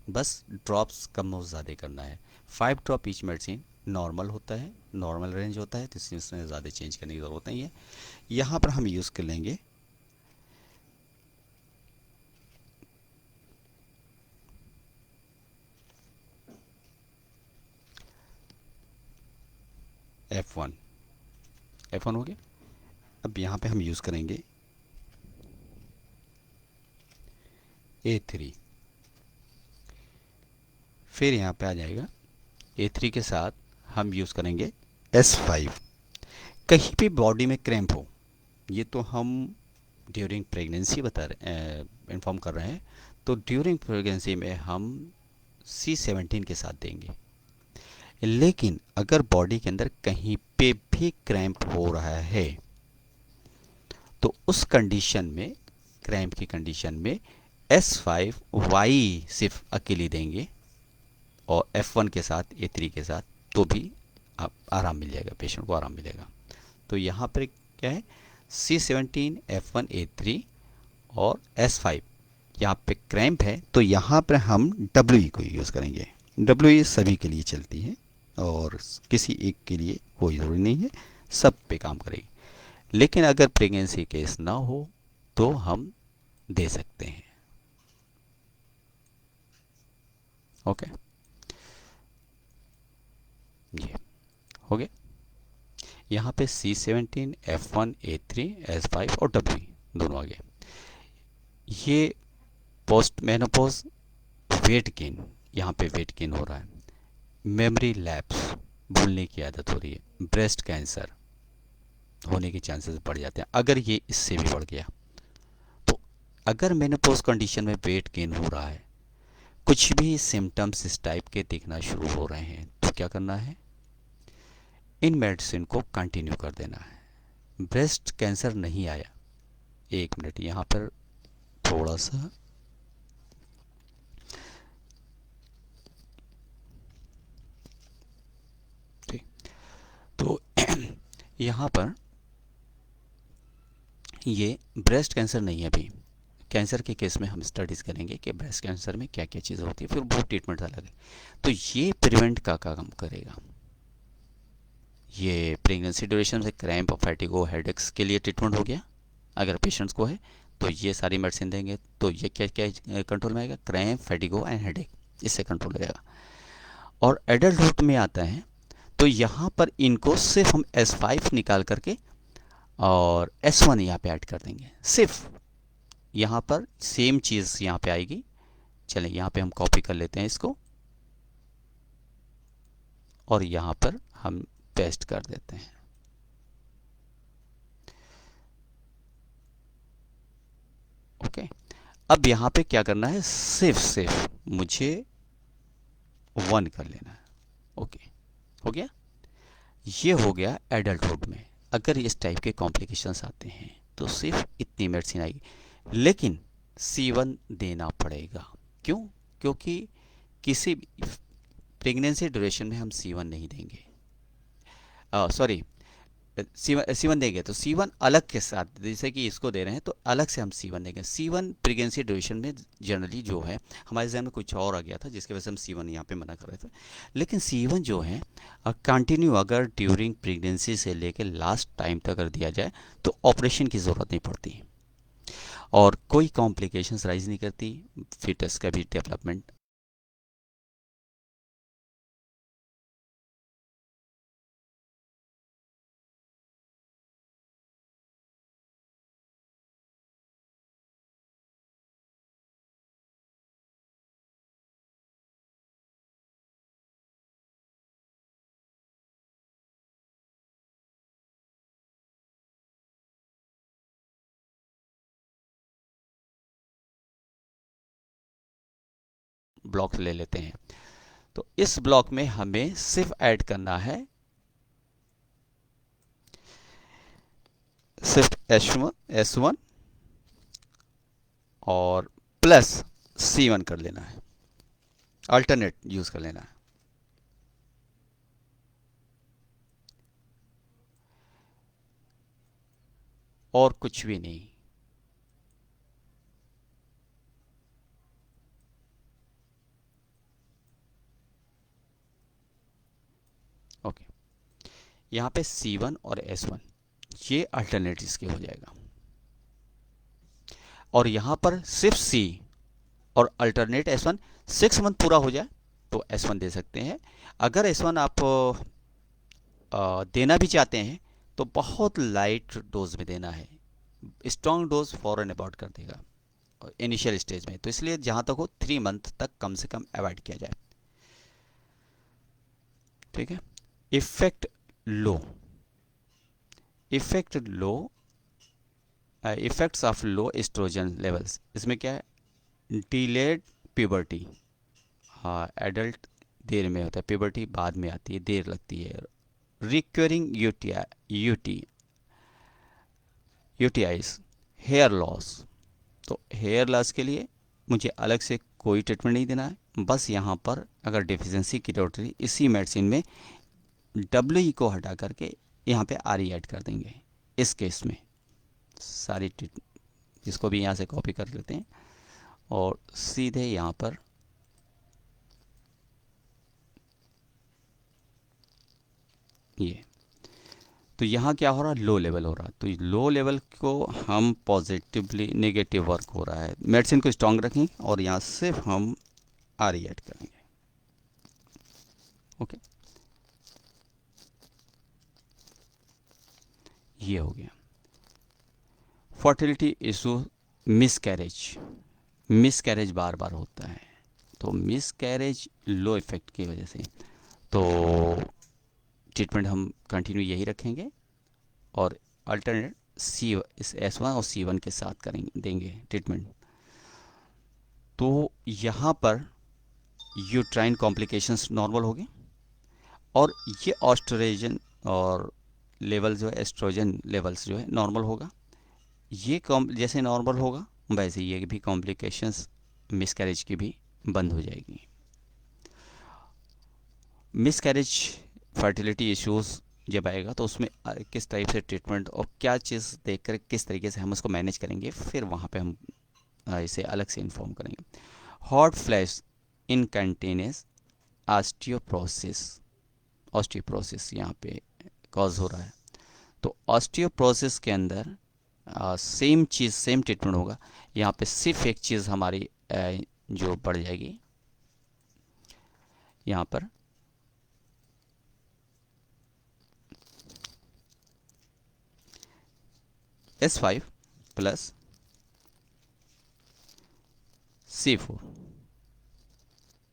बस ड्रॉप्स कम और ज़्यादा करना है। 5 ड्रॉप ईच मेडिसिन नॉर्मल होता है, नॉर्मल रेंज होता है, तो इसमें ज़्यादा चेंज करने की ज़रूरत नहीं है। यहाँ पर हम यूज़ कर लेंगे F1, F1 हो गया। अब यहाँ पे हम यूज़ करेंगे A3, फिर यहाँ पे आ जाएगा A3 के साथ हम यूज़ करेंगे S5। कहीं भी बॉडी में क्रैम्प हो, ये तो हम ड्यूरिंग प्रेगनेंसी बता रहे इन्फॉर्म कर रहे हैं, तो ड्यूरिंग प्रेगनेंसी में हम C17 के साथ देंगे। लेकिन अगर बॉडी के अंदर कहीं पे भी क्रैम्प हो रहा है तो उस कंडीशन में, क्रैम्प की कंडीशन में S5Y सिर्फ अकेली देंगे और F1 के साथ, A3 के साथ, तो भी आप आराम मिल जाएगा, पेशेंट को आराम मिलेगा। तो यहाँ पर क्या है, C17, F1, A3 और S5। यहाँ पे क्रैम्प है तो यहाँ पर हम WE को यूज़ करेंगे। WE सभी के लिए चलती है और किसी एक के लिए कोई ज़रूरी नहीं है, सब पे काम करेगी। लेकिन अगर प्रेगनेंसी केस ना हो तो हम दे सकते हैं। ओके, ये हो गया। यहाँ पे C17, F1, A3, S5 और WE दोनों आ गए। ये पोस्ट मेनोपॉज वेट गेन, यहाँ पे वेट गेन हो रहा है, मेमोरी लैप्स, भूलने की आदत हो रही है, ब्रेस्ट कैंसर होने के चांसेस बढ़ जाते हैं अगर ये इससे भी बढ़ गया। तो अगर मेनोपॉज कंडीशन में वेट गेन हो रहा है, कुछ भी सिम्टम्स इस टाइप के दिखना शुरू हो रहे हैं, तो क्या करना है, इन मेडिसिन को कंटिन्यू कर देना है। ब्रेस्ट कैंसर नहीं आया, 1 मिनट यहाँ पर थोड़ा सा ठीक, तो यहाँ पर ये ब्रेस्ट कैंसर नहीं है अभी। कैंसर के केस में हम स्टडीज़ करेंगे कि ब्रेस्ट कैंसर में क्या क्या चीज़ होती है, फिर वो ट्रीटमेंट अलग है। तो ये प्रिवेंट का काम करेगा। ये प्रेगनेंसी ड्यूरेशन से क्रैम्प, फैटिगो, हेडेक्स के लिए ट्रीटमेंट हो गया। अगर पेशेंट्स को है तो ये सारी मेडिसिन देंगे तो ये क्या क्या कंट्रोल में आएगा, क्रैम्प, फैटिगो एंड हेडेक, इससे कंट्रोल हो जाएगा। और एडल्टहुड में आता है तो यहाँ पर इनको सिर्फ हम S5 निकाल करके और S1 यहाँ पे ऐड कर देंगे। सिर्फ यहाँ पर सेम चीज़ यहाँ पे आएगी। चलें यहाँ पे हम कॉपी कर लेते हैं इसको और यहाँ पर हम पेस्ट कर देते हैं। ओके, अब यहाँ पे क्या करना है, सिर्फ मुझे 1 कर लेना है। ओके, हो गया। ये हो गया एडल्टहुड में। अगर इस टाइप के कॉम्प्लिकेशंस आते हैं तो सिर्फ इतनी मेडिसिन आएगी, लेकिन C1 देना पड़ेगा। क्यों? क्योंकि किसी प्रेगनेंसी ड्यूरेशन में हम C1 नहीं देंगे, सॉरी, C1 देंगे तो C1 अलग के साथ, जैसे कि इसको दे रहे हैं तो अलग से हम C1 देंगे। C1 प्रेगनेंसी ड्यूरेशन में जनरली जो है, हमारे जहन में कुछ और आ गया था जिसकी वजह से हम C1 यहाँ पे मना कर रहे थे, लेकिन C1 जो है कंटिन्यू अगर ड्यूरिंग प्रेगनेंसी से लेकर लास्ट टाइम तक अगर दिया जाए तो ऑपरेशन की ज़रूरत नहीं पड़ती और कोई कॉम्प्लिकेशंस राइज नहीं करती, फिटस का भी डेवलपमेंट। ब्लॉक ले लेते हैं, तो इस ब्लॉक में हमें सिर्फ ऐड करना है सिर्फ S1 और प्लस C1 कर लेना है, अल्टरनेट यूज कर लेना है। और कुछ भी नहीं। ओके, यहाँ पे C1 और S1 ये अल्टरनेट इसके हो जाएगा, और यहाँ पर सिर्फ C और अल्टरनेट S1 6 मंथ पूरा हो जाए तो S1 दे सकते हैं। अगर S1 आप देना भी चाहते हैं तो बहुत लाइट डोज में देना है, स्ट्रॉन्ग डोज फॉरन अबॉर्ट कर देगा इनिशियल स्टेज में, तो इसलिए जहाँ तक हो 3 मंथ तक कम से कम अवॉइड किया जाए। ठीक है। Effect low, effects of low oestrogen levels, इसमें क्या है, डिलेड प्यूबर्टी, हाँ एडल्ट देर में होता है, प्यूबर्टी बाद में आती है, देर लगती है, रिक्योरिंग यूटीआईज, हेयर लॉस। तो हेयर लॉस के लिए मुझे अलग से कोई ट्रीटमेंट नहीं देना है, बस यहाँ पर अगर डिफिशेंसी की डॉक्टरी इसी मेडिसिन में डब्ल्यू को हटा करके यहाँ पे RE ऐड कर देंगे। इस केस में सारी इसको भी यहाँ से कॉपी कर लेते हैं और सीधे यहाँ पर ये, तो यहाँ क्या हो रहा है, लो लेवल हो रहा है, तो लो लेवल को हम पॉजिटिवली नेगेटिव वर्क हो रहा है, मेडिसिन को स्ट्रॉन्ग रखें और यहाँ सिर्फ हम RE ऐड करेंगे। ओके, ये हो गया। फर्टिलिटी इशू, मिसकैरेज बार बार होता है, तो मिसकैरेज लो इफेक्ट की वजह से तो ट्रीटमेंट हम कंटिन्यू यही रखेंगे और अल्टरनेट इस S1 और C1 के साथ करेंगे, देंगे ट्रीटमेंट। तो यहाँ पर यूट्राइन कॉम्प्लिकेशंस नॉर्मल हो गए और ये ऑस्ट्रोजन और लेवल जो है, एस्ट्रोजन लेवल्स जो है नॉर्मल होगा। ये जैसे नॉर्मल होगा वैसे ये भी कॉम्प्लिकेशंस मिसकैरेज की भी बंद हो जाएगी। मिसकैरेज फर्टिलिटी इश्यूज जब आएगा तो उसमें किस टाइप से ट्रीटमेंट और क्या चीज़ देखकर किस तरीके से हम उसको मैनेज करेंगे, फिर वहाँ पे हम इसे अलग से इन्फॉर्म करेंगे। Hot flash in continuous osteoporosis यहाँ पे कॉज हो रहा है, तो ऑस्टियोप्रोसिस के अंदर सेम चीज़, सेम ट्रीटमेंट होगा। यहाँ पे सिर्फ एक चीज़ हमारी जो बढ़ जाएगी, यहाँ पर S5 प्लस C4,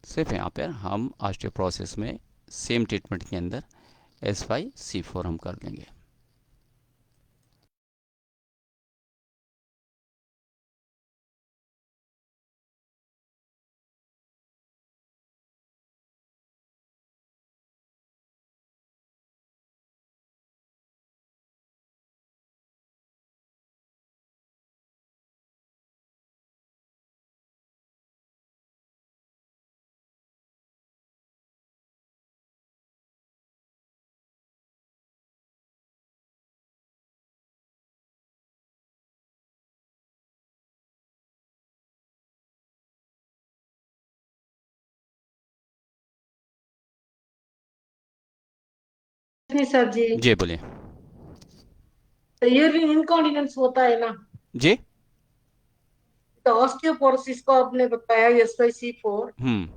सिर्फ यहाँ पर हम ऑस्टियोप्रोसिस में सेम ट्रीटमेंट के अंदर S5 C4 हम कर लेंगे। नहीं सर जी, जी बोलिए। तो यूरिन इनकॉन्टिनेंस होता है ना, जी। तो ऑस्टियोपोरोसिस को आपने बताया SyC4, हम्म।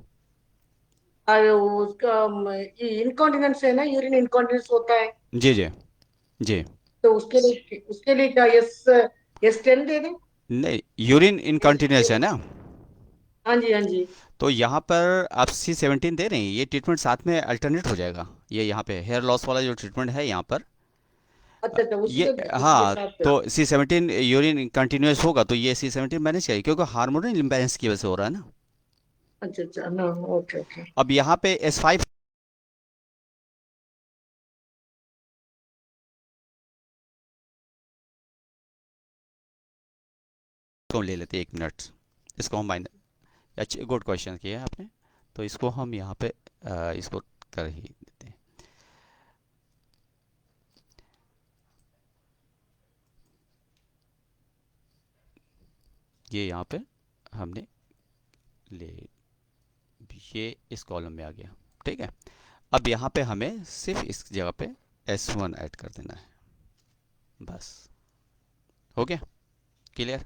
और उसका इनकॉन्टिनेंस है ना, यूरिन इनकॉन्टिनेंस होता है, जी जी जी। तो उसके लिए क्या S10 दे दें? नहीं, यूरिन इनकॉन्टिन्यूस है S10? ना, हाँ जी हाँ जी। तो यहाँ पर आप C17 दे रहे हैं, ये ट्रीटमेंट साथ में अल्टरनेट हो जाएगा। ये यहाँ पे हेयर लॉस वाला जो ट्रीटमेंट है यहाँ पर, अच्छा अच्छा, ये उसी के हाँ, साथ। तो C17 यूरिन कंटिन्यूस होगा तो ये C17 मैनेज करेगी, क्योंकि हार्मोनल इम्बैलेंस की वजह से हो रहा है ना। अच्छा अच्छा, ना, ओके ओके। अब यहाँ पे S5 को ले लेते हैं, 1 मिनट, इसको हम माइनस। अच्छी गुड क्वेश्चन किया है आपने, तो इसको हम यहाँ पे इसको कर ही देते हैं। ये यहाँ पे हमने ले, ये इस कॉलम में आ गया, ठीक है। अब यहाँ पे हमें सिर्फ इस जगह पे S1 ऐड कर देना है, बस हो गया, क्लियर।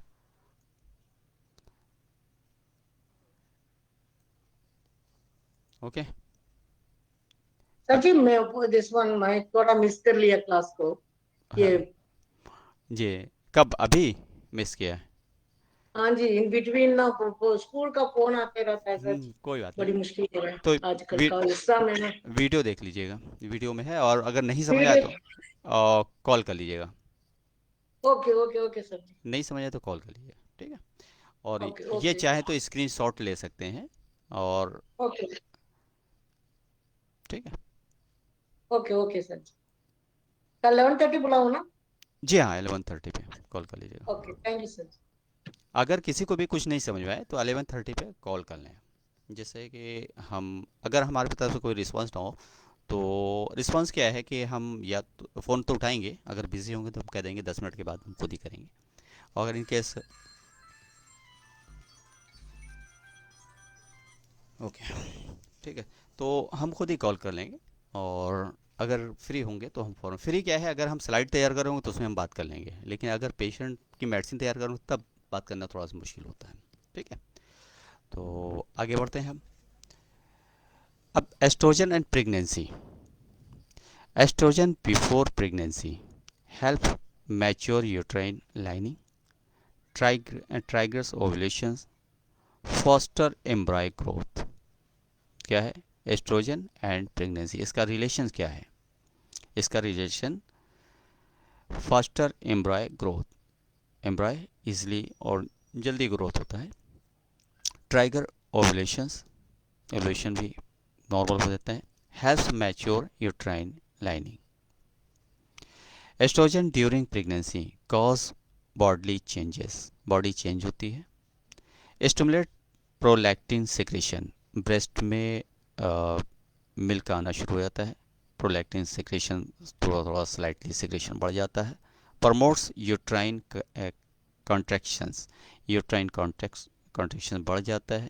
ओके। सर अब जी, मैं थोड़ा मिस कर लिया क्लास को, ये। हाँ जी, कब अभी मिस किया है? हाँ जी, इन बिटवीन ना स्कूल का फोन आते रहता है सर जी, कोई बात बड़ी नहीं, मुश्किल है तो आजकल वी, का एग्जाम है ना। वीडियो देख लीजिएगा, वीडियो में है, और अगर नहीं समझ आए वीडियो। तो कॉल कर लीजिएगा, ओके ओके ओके सर जी। नहीं समझ आए तो कॉल कर लीजिएगा, ठीक है। और ओके ये ओके चाहे तो स्क्रीनशॉट ले सकते हैं, और ओके ठीक है। ओके ओके सर जी। कल 11:30 बुलाओ ना? जी हाँ, 11:30 पे कॉल कर लीजिएगा। Okay, thank you sir. अगर किसी को भी कुछ नहीं समझ में आए तो 11:30 पे कॉल कर लें, जैसे कि हम, अगर हमारे तरफ से कोई रिस्पांस ना हो, तो रिस्पांस क्या है कि हम या तो फ़ोन तो उठाएंगे, अगर बिज़ी होंगे तो हम कह देंगे 10 मिनट के बाद हम खुद ही करेंगे, और अगर इन केस, ओके, ठीक है, तो हम खुद ही कॉल कर लेंगे। और अगर फ्री होंगे तो हम फ़ौरन, फ्री क्या है, अगर हम स्लाइड तैयार करेंगे तो उसमें हम बात कर लेंगे, लेकिन अगर पेशेंट की मेडिसिन तैयार करूँ तब बात करना थोड़ा सा मुश्किल होता है, ठीक है। तो आगे बढ़ते हैं हम। अब oestrogen and pregnancy. Estrogen before pregnancy help mature uterine lining, triggers ovulations, foster embryo growth. क्या है एस्ट्रोजन एंड प्रेगनेंसी, इसका रिलेशन क्या है? इसका relation faster embryo growth, embryo easily और जल्दी ग्रोथ होता है। ट्राइगर ओवुलेशंस, ओवुलेशन भी नॉर्मल हो जाता है। Helps mature uterine lining. Oestrogen during pregnancy cause bodily changes, body change होती है। स्टिमुलेट प्रोलैक्टिन सिक्रेशन, ब्रेस्ट में मिल्क आना शुरू हो जाता है, प्रोलैक्टिन सिक्रेशन थोड़ा थोड़ा स्लाइटली सिक्रेशन बढ़ जाता है। Promotes uterine contractions, uterine contraction बढ़ जाता है।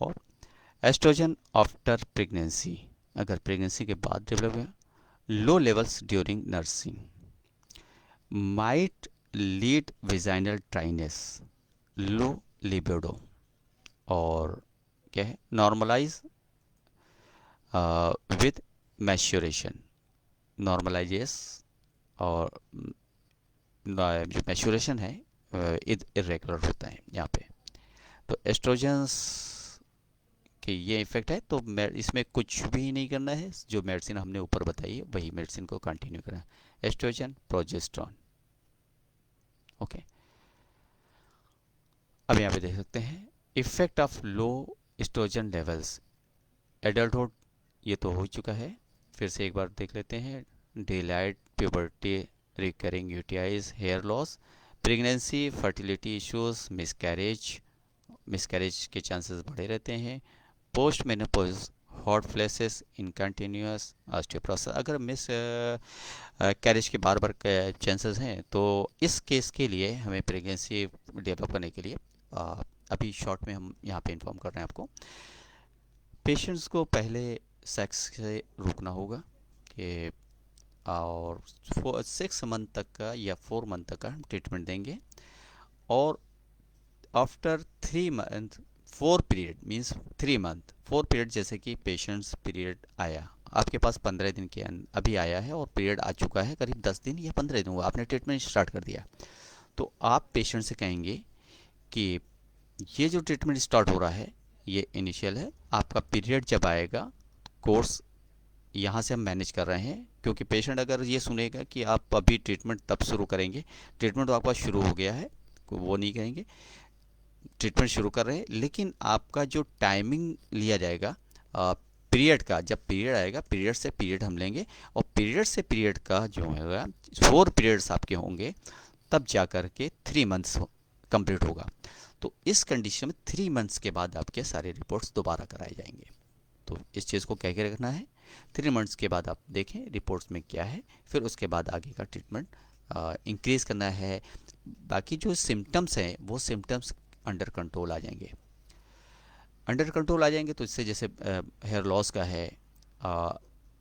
और एस्ट्रोजन आफ्टर प्रेगनेंसी, अगर प्रेगनेंसी के बाद डेवलप हुआ, low levels during nursing, might lead vaginal dryness, low libido, और क्या है नॉर्मलाइज विद मैच्योरेशन, नॉर्मलाइजेस, और जो मैच्योरेशन है इरेगुलर होता है यहाँ पे। तो एस्ट्रोजन्स के ये इफेक्ट है, तो इसमें कुछ भी नहीं करना है, जो मेडिसिन हमने ऊपर बताई है वही मेडिसिन को कंटिन्यू करना है। Oestrogen progesterone, okay. अब यहाँ पे देख सकते हैं effect of low oestrogen levels, adulthood ये तो हो चुका है, फिर से एक बार देख लेते हैं। Delayed puberty, recurring UTIs, hair loss, pregnancy, fertility issues, miscarriage, miscarriage के चांसेस बढ़े रहते हैं। Post menopause, hot flashes, incontinence osteoporosis, अगर मिस कैरेज के बार बार चांसेस हैं तो इस केस के लिए हमें प्रेगनेंसी डेवलप करने के लिए अभी शॉर्ट में हम यहाँ पे इन्फॉर्म कर रहे हैं आपको। पेशेंट्स को पहले सेक्स से रोकना होगा, कि और 6 मंथ तक का या 4 मंथ तक का हम ट्रीटमेंट देंगे। और after 3 month 4 period means 3 month 4 period, जैसे कि पेशेंट्स पीरियड आया आपके पास 15 दिन के अभी आया है और पीरियड आ चुका है करीब 10 दिन या 15 दिन हुआ, आपने ट्रीटमेंट स्टार्ट कर दिया, तो आप पेशेंट से कहेंगे कि ये जो ट्रीटमेंट स्टार्ट हो रहा है ये इनिशियल है, आपका पीरियड जब आएगा कोर्स यहाँ से हम मैनेज कर रहे हैं। क्योंकि पेशेंट अगर ये सुनेगा कि आप अभी ट्रीटमेंट तब शुरू करेंगे, ट्रीटमेंट तो आपका शुरू हो गया है, वो नहीं कहेंगे, ट्रीटमेंट शुरू कर रहे हैं, लेकिन आपका जो टाइमिंग लिया जाएगा पीरियड का, जब पीरियड आएगा पीरियड से पीरियड हम लेंगे, और पीरियड से पीरियड का जो होगा 4 पीरियड्स आपके होंगे, तब जा कर के 3 मंथ्स कंप्लीट होगा। तो इस कंडीशन में 3 मंथ्स के बाद आपके सारे रिपोर्ट्स दोबारा कराए जाएंगे। तो इस चीज़ को कह के रखना है, 3 मंथ्स के बाद आप देखें रिपोर्ट्स में क्या है, फिर उसके बाद आगे का ट्रीटमेंट इंक्रीज़ करना है। बाकी जो सिम्टम्स हैं वो सिम्टम्स अंडर कंट्रोल आ जाएंगे, अंडर कंट्रोल आ जाएंगे। तो इससे जैसे हेयर लॉस का है,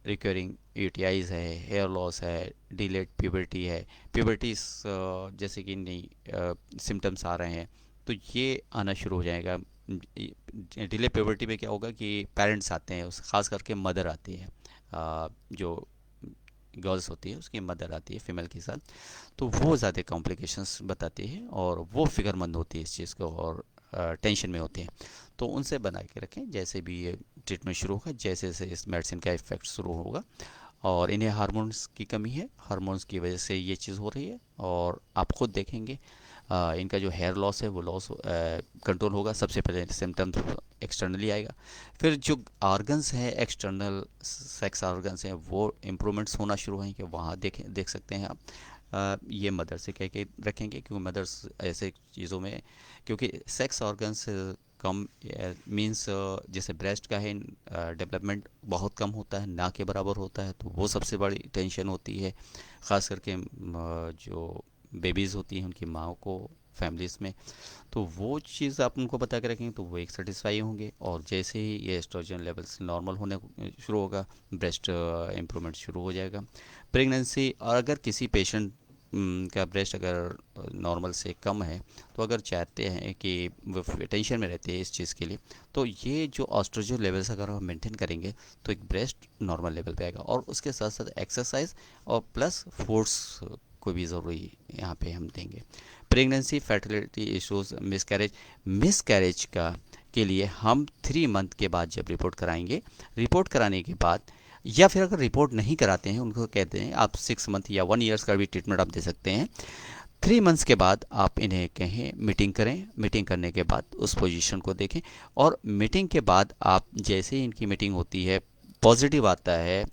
रिकरिंग यूटीआईज है, हेयर लॉस है, डिलेड प्यूबर्टी है, प्यूबर्टी जैसे कि नहीं सिम्टम्स आ रहे हैं, तो ये आना शुरू हो जाएगा। डिले प्यूबर्टी में क्या होगा कि पेरेंट्स आते हैं, उस खास करके मदर आती है, जो गर्ल्स होती है उसकी मदर आती है फीमेल के साथ, तो वो ज़्यादा कॉम्प्लिकेशंस बताती है और वो फिक्रमंद होती है इस चीज़ को और टेंशन में होते हैं। तो उनसे बना के रखें, जैसे भी ये ट्रीटमेंट शुरू होगा, जैसे जैसे इस मेडिसिन का इफेक्ट शुरू होगा। और इन्हें हार्मोन्स की कमी है, हार्मोन्स की वजह से ये चीज़ हो रही है, और आप खुद देखेंगे इनका जो हेयर लॉस है वो लॉस कंट्रोल होगा। सबसे पहले सिम्टम्स एक्सटर्नली आएगा, फिर जो ऑर्गन्स हैं एक्सटर्नल सेक्स ऑर्गन्स हैं वो इम्प्रूवमेंट्स होना शुरू होंगे, वहाँ देख सकते हैं आप। ये मदर से कह के रखेंगे, क्योंकि मदर्स ऐसे चीज़ों में, क्योंकि सेक्स ऑर्गन्स कम मींस जैसे ब्रेस्ट का है डेवलपमेंट बहुत कम होता है, ना के बराबर होता है, तो वो सबसे बड़ी टेंशन होती है, ख़ास करके जो बेबीज़ होती हैं उनकी माँ को फैमिलीज़ में। तो वो चीज़ आप उनको बता के रखेंगे तो वो एक सेटिस्फाई होंगे, और जैसे ही ये एस्ट्रोजन लेवल्स नॉर्मल होने शुरू होगा, ब्रेस्ट इम्प्रूवमेंट शुरू हो जाएगा। प्रेगनेंसी, और अगर किसी पेशेंट का ब्रेस्ट अगर नॉर्मल से कम है, तो अगर चाहते हैं कि वो टेंशन में रहते हैं इस चीज़ के लिए, तो ये जो ऑस्ट्रोजन लेवल्स अगर हम मेंटेन करेंगे तो एक ब्रेस्ट नॉर्मल लेवल पे आएगा। और उसके साथ साथ एक्सरसाइज और प्लस फूड्स को भी ज़रूरी यहाँ पे हम देंगे। प्रेगनेंसी, फर्टिलिटी इश्यूज, मिसकैरेज का के लिए हम 3 मंथ के बाद जब रिपोर्ट कराएंगे, रिपोर्ट कराने के बाद, या फिर अगर रिपोर्ट नहीं कराते हैं उनको कहते हैं आप 6 मंथ या 1 ईयर्स का भी ट्रीटमेंट आप दे सकते हैं। 3 मंथ्स के बाद आप इन्हें कहें मीटिंग करें, मीटिंग करने के बाद उस पोजीशन को देखें, और मीटिंग के बाद आप जैसे ही इनकी मीटिंग होती है, पॉजिटिव आता है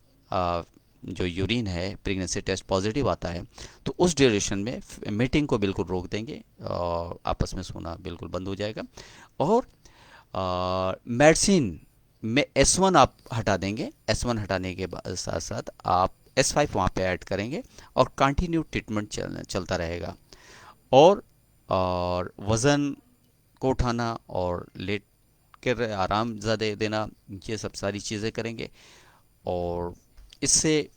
जो यूरिन है, प्रेगनेंसी टेस्ट पॉजिटिव आता है, तो उस ड्यूरेशन में मीटिंग को बिल्कुल रोक देंगे और आपस में सोना बिल्कुल बंद हो जाएगा। और मेडिसिन में S1 आप हटा देंगे, S1 हटाने के साथ साथ आप S5 वहाँ पे ऐड करेंगे, और कंटिन्यू ट्रीटमेंट चलता रहेगा। और वज़न को उठाना और लेट कर आराम ज़्यादा देना, ये सब सारी चीज़ें करेंगे। और इससे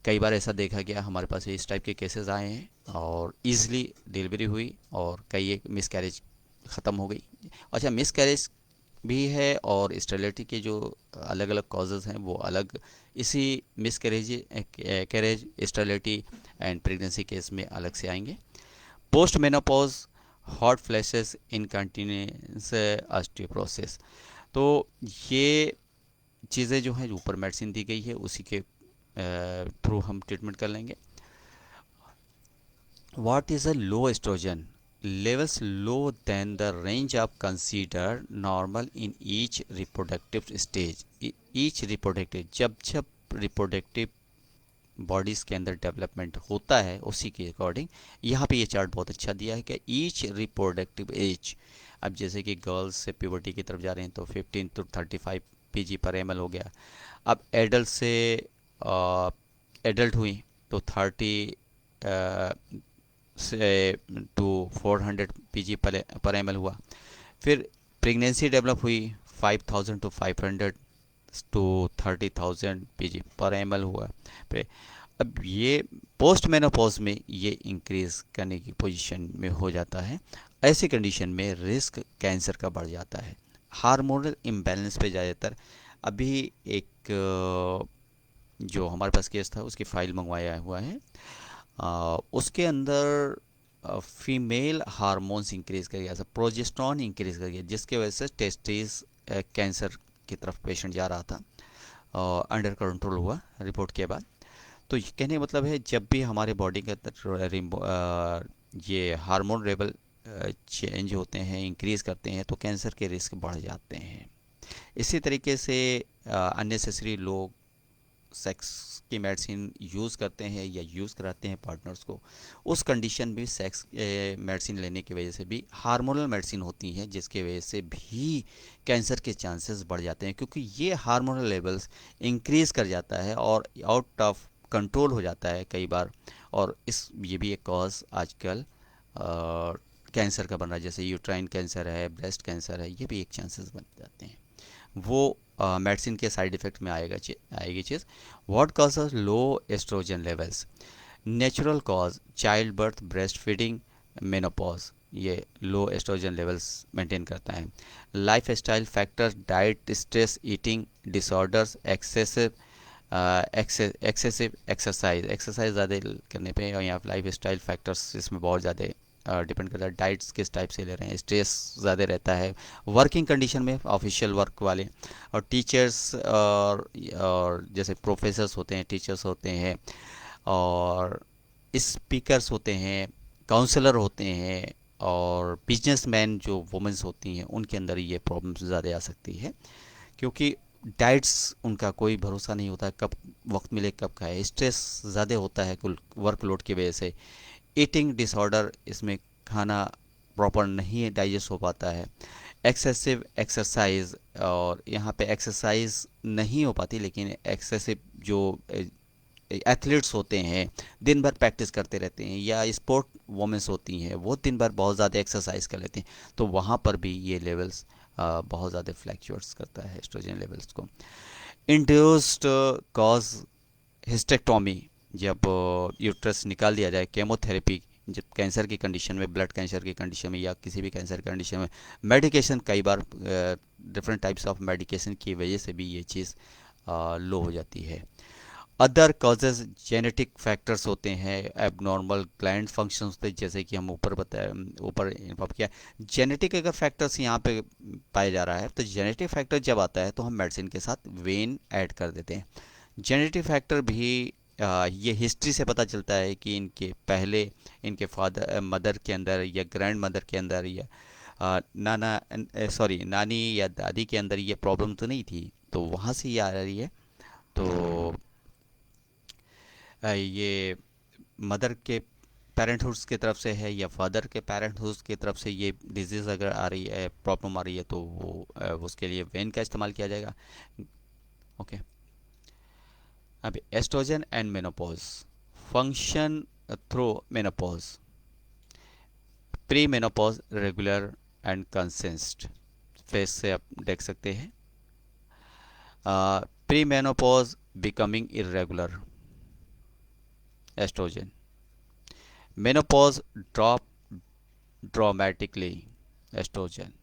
कई बार ऐसा देखा गया, हमारे पास इस टाइप के केसेस आए हैं और ईज़िली डिलीवरी हुई और कई एक मिसकैरेज ख़त्म हो गई। अच्छा, मिसकैरेज भी है और स्टेरिलिटी के जो अलग अलग कॉजेज़ हैं वो अलग, इसी carriage, sterility and pregnancy case में अलग से आएंगे। Post menopause, hot flashes, incontinence osteoporosis, तो ये चीज़ें जो हैं ऊपर मेडिसिन दी गई है उसी के थ्रू हम ट्रीटमेंट कर लेंगे। What is a low oestrogen levels low than the range of considered normal in each reproductive stage. each reproductive, जब जब रिप्रोडक्टिव बॉडीज़ के अंदर डेवलपमेंट होता है उसी के अकॉर्डिंग यहाँ पे ये चार्ट बहुत अच्छा दिया है कि ईच रिप्रोडक्टिव एज, अब जैसे कि गर्ल्स से प्यूबर्टी की तरफ जा रहे हैं तो 15 to 35 pg/ml हो गया। अब एडल्ट से एडल्ट हुई तो 30 से टू 400 pg/ml हुआ। फिर प्रेगनेंसी डेवलप हुई 5000 to 500 टू 30,000 पीजी पर ml हुआ पे। अब ये पोस्ट मेनोपॉज में ये इंक्रीज करने की पोजीशन में हो जाता है। ऐसी कंडीशन में रिस्क कैंसर का बढ़ जाता है। हार्मोनल इम्बैलेंस पे ज़्यादातर अभी एक जो हमारे पास केस था उसकी फ़ाइल मंगवाया हुआ है। उसके अंदर फीमेल हार्मोन्स इंक्रीज कर गया, प्रोजेस्टेरॉन इंक्रीज कर गया, जिसके वजह से टेस्टिस कैंसर की तरफ पेशेंट जा रहा था। अंडर कंट्रोल हुआ रिपोर्ट के बाद। तो ये कहने का मतलब है जब भी हमारे बॉडी के अंदर ये हार्मोन लेवल चेंज होते हैं, इंक्रीज करते हैं, तो कैंसर के रिस्क बढ़ जाते हैं। इसी तरीके से अननेसेसरी लोग सेक्स की मेडिसिन यूज़ करते हैं या यूज़ कराते हैं पार्टनर्स को। उस कंडीशन में सेक्स मेडिसिन लेने की वजह से भी हार्मोनल मेडिसिन होती हैं, जिसकी वजह से भी कैंसर के चांसेस बढ़ जाते हैं, क्योंकि ये हार्मोनल लेवल्स इंक्रीज़ कर जाता है और आउट ऑफ कंट्रोल हो जाता है कई बार। और ये भी एक कॉज आजकल कैंसर का बन रहा है, जैसे यूट्राइन कैंसर है, ब्रेस्ट कैंसर है, ये भी एक चांसेस बन जाते हैं। वो मेडिसिन के साइड इफ़ेक्ट में आएगी चीज़। What causes low oestrogen levels? Natural cause child birth, breast feeding, menopause, ये लो एस्ट्रोजन लेवल्स मेंटेन करता है। Life style factors, diet, stress, eating disorders, excessive exercise ज़्यादा करने पे, और यहाँ लाइफ स्टाइल फैक्टर्स इसमें बहुत ज़्यादा डिपेंड करता है। डाइट्स किस टाइप से ले रहे हैं, स्ट्रेस ज़्यादा रहता है, वर्किंग कंडीशन में ऑफिशियल वर्क वाले, और टीचर्स और जैसे प्रोफेसर्स होते हैं, टीचर्स होते हैं, और स्पीकर्स होते हैं, काउंसलर होते हैं, और बिजनेसमैन जो वुमेंस होती हैं, उनके अंदर ये प्रॉब्लम्स ज़्यादा आ सकती है, क्योंकि डाइट्स उनका कोई भरोसा नहीं होता, कब वक्त मिले कब खाए। स्ट्रेस ज़्यादा होता है वर्कलोड की वजह से। ईटिंग डिसऑर्डर, इसमें खाना प्रॉपर नहीं डाइजेस्ट हो पाता है। एक्सेसिव एक्सरसाइज, और यहाँ पे एक्सरसाइज नहीं हो पाती, लेकिन एक्सेसिव जो एथलीट्स होते हैं, दिन भर प्रैक्टिस करते रहते हैं, या स्पोर्ट वोमेंस होती हैं, वो दिन भर बहुत ज़्यादा एक्सरसाइज कर लेते हैं, तो वहाँ पर भी ये लेवल्स बहुत ज़्यादा फ्लैक्चुएट्स करता है एस्ट्रोजन लेवल्स को। इंड्यूस्ड कॉज हिस्टेक्टोमी, जब यूट्रस निकाल दिया जाए, केमोथेरेपी, जब कैंसर की कंडीशन में, ब्लड कैंसर की कंडीशन में, या किसी भी कैंसर कंडीशन में, मेडिकेशन कई बार डिफरेंट टाइप्स ऑफ मेडिकेशन की वजह से भी ये चीज़ लो हो जाती है। अदर कॉजेज जेनेटिक फैक्टर्स होते हैं, एबनॉर्मल ग्लैंड फंक्शन होते हैं, जैसे कि हम ऊपर इन्फॉर्म किया। जेनेटिक अगर फैक्टर्स यहाँ पे पाया जा रहा है, तो जेनेटिक फैक्टर जब आता है तो हम मेडिसिन के साथ वेन ऐड कर देते हैं। जेनेटिक फैक्टर भी ये हिस्ट्री से पता चलता है कि इनके फादर मदर के अंदर, या ग्रैंड मदर के अंदर, या नानी या दादी के अंदर ये प्रॉब्लम तो नहीं थी, तो वहाँ से ये आ रही है। तो ये मदर के पेरेंटहुड्स की तरफ से है, या फादर के पेरेंटहुड्स की तरफ से ये डिजीज़ अगर आ रही है, प्रॉब्लम आ रही है, तो वो उसके लिए वेन का इस्तेमाल किया जाएगा। ओके, अब oestrogen and menopause function through menopause. Pre menopause regular and consist, phase से आप देख सकते हैं। Pre menopause becoming irregular, oestrogen. Menopause drop dramatically, oestrogen.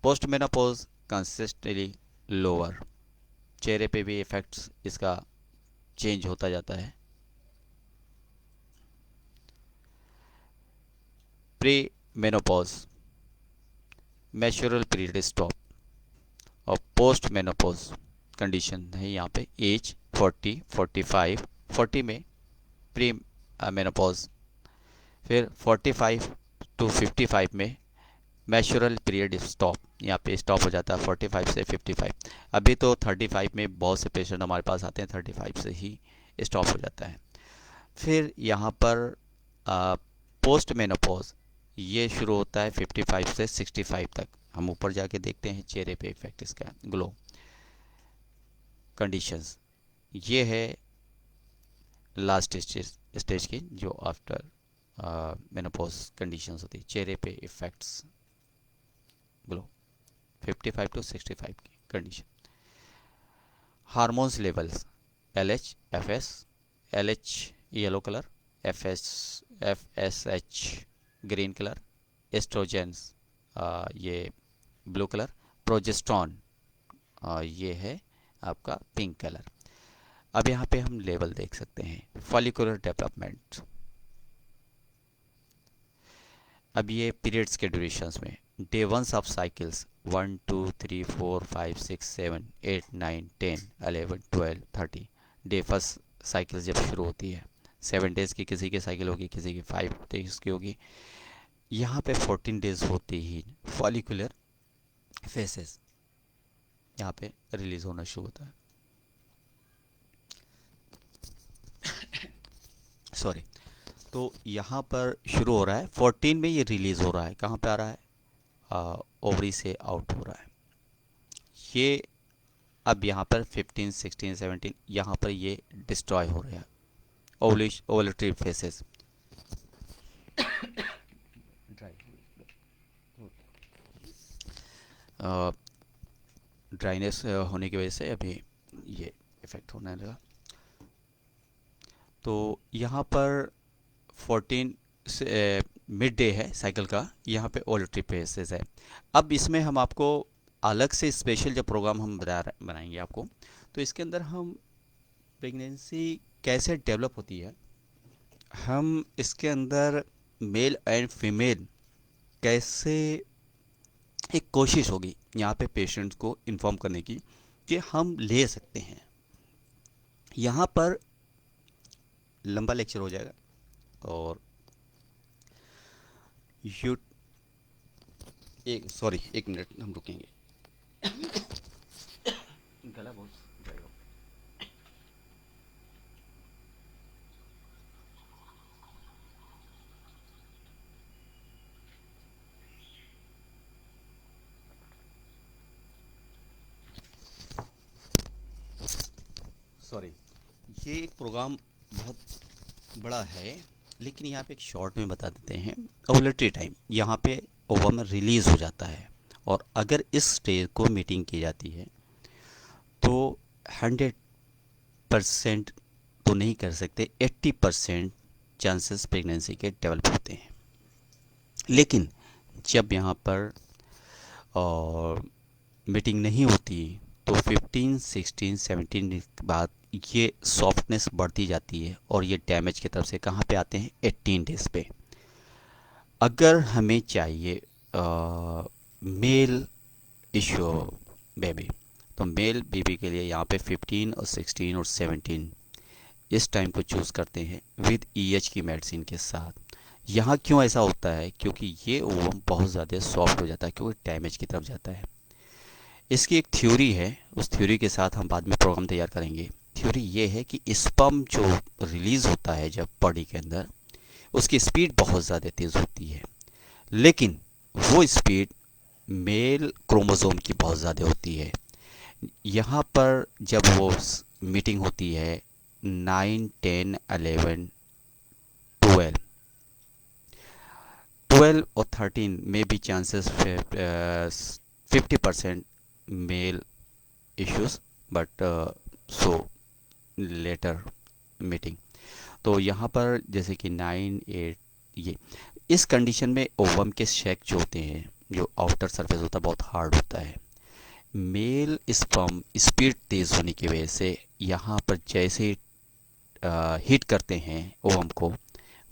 Post menopause consistently lower, चेहरे पे भी इफेक्ट्स इसका चेंज होता जाता है। Pre menopause menstrual period stop, और पोस्ट मेनोपॉज कंडीशन है यहाँ पे एज 40, 45, 40 में प्री मेनोपॉज, फिर 45 टू 55 में मैच्योरल पीरियड स्टॉप, यहाँ पे स्टॉप हो जाता है 45 से 55। अभी तो 35 में बहुत से पेशेंट हमारे पास आते हैं, 35 से ही स्टॉप हो जाता है। फिर यहाँ पर पोस्ट मेनोपॉज ये शुरू होता है 55 से 65 तक। हम ऊपर जाके देखते हैं चेहरे पे इफेक्ट इसका, ग्लो कंडीशंस। ये है लास्ट स्टेज की, जो आफ्टर मेनोपॉज कंडीशंस होती है, चेहरे पे इफेक्ट्स, ग्लो 55 टू 65 की condition. Hormones levels LH, FS, LH yellow colour, FSH green colour, oestrogens ये ब्लू कलर, प्रोजेस्ट्रॉन ये है आपका पिंक कलर। अब यहाँ पे हम लेवल देख सकते हैं फॉलिकुलर डेवलपमेंट। अब ये पीरियड्स के ड्यूरेशंस में day once of cycles 1 2 3 4 5 6 7 8 9 10 11 12 30। Day first cycle जब शुरू होती है 7 डेज़ की किसी की साइकिल होगी, किसी की 5 डेज़ की होगी। यहाँ पे 14 डेज़ होते ही फॉलिकुलर फेसेस यहाँ पे रिलीज होना शुरू होता है। सॉरी, तो यहाँ पर शुरू हो रहा है 14 में ये रिलीज़ हो रहा है। कहाँ पे आ रहा है? ओवरी से आउट हो रहा है ये। अब यहाँ पर 15 16 17 यहाँ पर ये डिस्ट्रॉय हो रहा है ओवुलेटरी फेसेस। ड्राइनेस होने की वजह से अभी ये इफ़ेक्ट होने लगा। तो यहाँ पर 14 से मिड डे है साइकिल का, यहाँ पे ओवुलेटरी फेसेस है। अब इसमें हम आपको अलग से स्पेशल जब प्रोग्राम हम बनाएंगे आपको, तो इसके अंदर हम प्रेगनेंसी कैसे डेवलप होती है, हम इसके अंदर मेल एंड फीमेल कैसे, एक कोशिश होगी यहाँ पे पेशेंट्स को इन्फॉर्म करने की कि हम ले सकते हैं। यहाँ पर लंबा लेक्चर हो जाएगा और यू एक मिनट हम रुकेंगे। गला बहुत dry हो गया। सॉरी, ये एक प्रोग्राम बहुत बड़ा है, लेकिन यहाँ पे एक शॉर्ट में बता देते हैं। ओवुलेटरी टाइम यहाँ पे ओवम रिलीज़ हो जाता है, और अगर इस स्टेज को मीटिंग की जाती है तो 100% तो नहीं कर सकते, 80% चांसेस प्रेगनेंसी के डेवलप होते हैं। लेकिन जब यहाँ पर मीटिंग नहीं होती तो 15 16 17 के बाद ये सॉफ्टनेस बढ़ती जाती है, और ये डैमेज की तरफ से कहाँ पे आते हैं? 18 डेज पे। अगर हमें चाहिए मेल इशू बेबी, तो मेल बेबी के लिए यहाँ पे 15 और 16 और 17 इस टाइम को चूज़ करते हैं विद EH की मेडिसिन के साथ। यहाँ क्यों ऐसा होता है? क्योंकि ये ओवम बहुत ज़्यादा सॉफ्ट हो जाता है, क्योंकि डैमेज की तरफ जाता है। इसकी एक थ्योरी है, उस थ्योरी के साथ हम बाद में प्रोग्राम तैयार करेंगे। थ्योरी ये है कि स्पर्म जो रिलीज़ होता है जब बॉडी के अंदर, उसकी स्पीड बहुत ज़्यादा तेज़ होती है, लेकिन वो स्पीड मेल क्रोमोसोम की बहुत ज़्यादा होती है। यहाँ पर जब वो मीटिंग होती है 9 10 11 12 और 13 में भी chances 50% male issues, but so later meeting. तो यहाँ पर जैसे कि 9 8 ये इस कंडीशन में ओवम के शेक जो होते हैं, जो आउटर सरफेस होता है, बहुत हार्ड होता है। मेल स्पर्म स्पीड तेज़ होने की वजह से यहाँ पर जैसे हिट करते हैं ओवम को,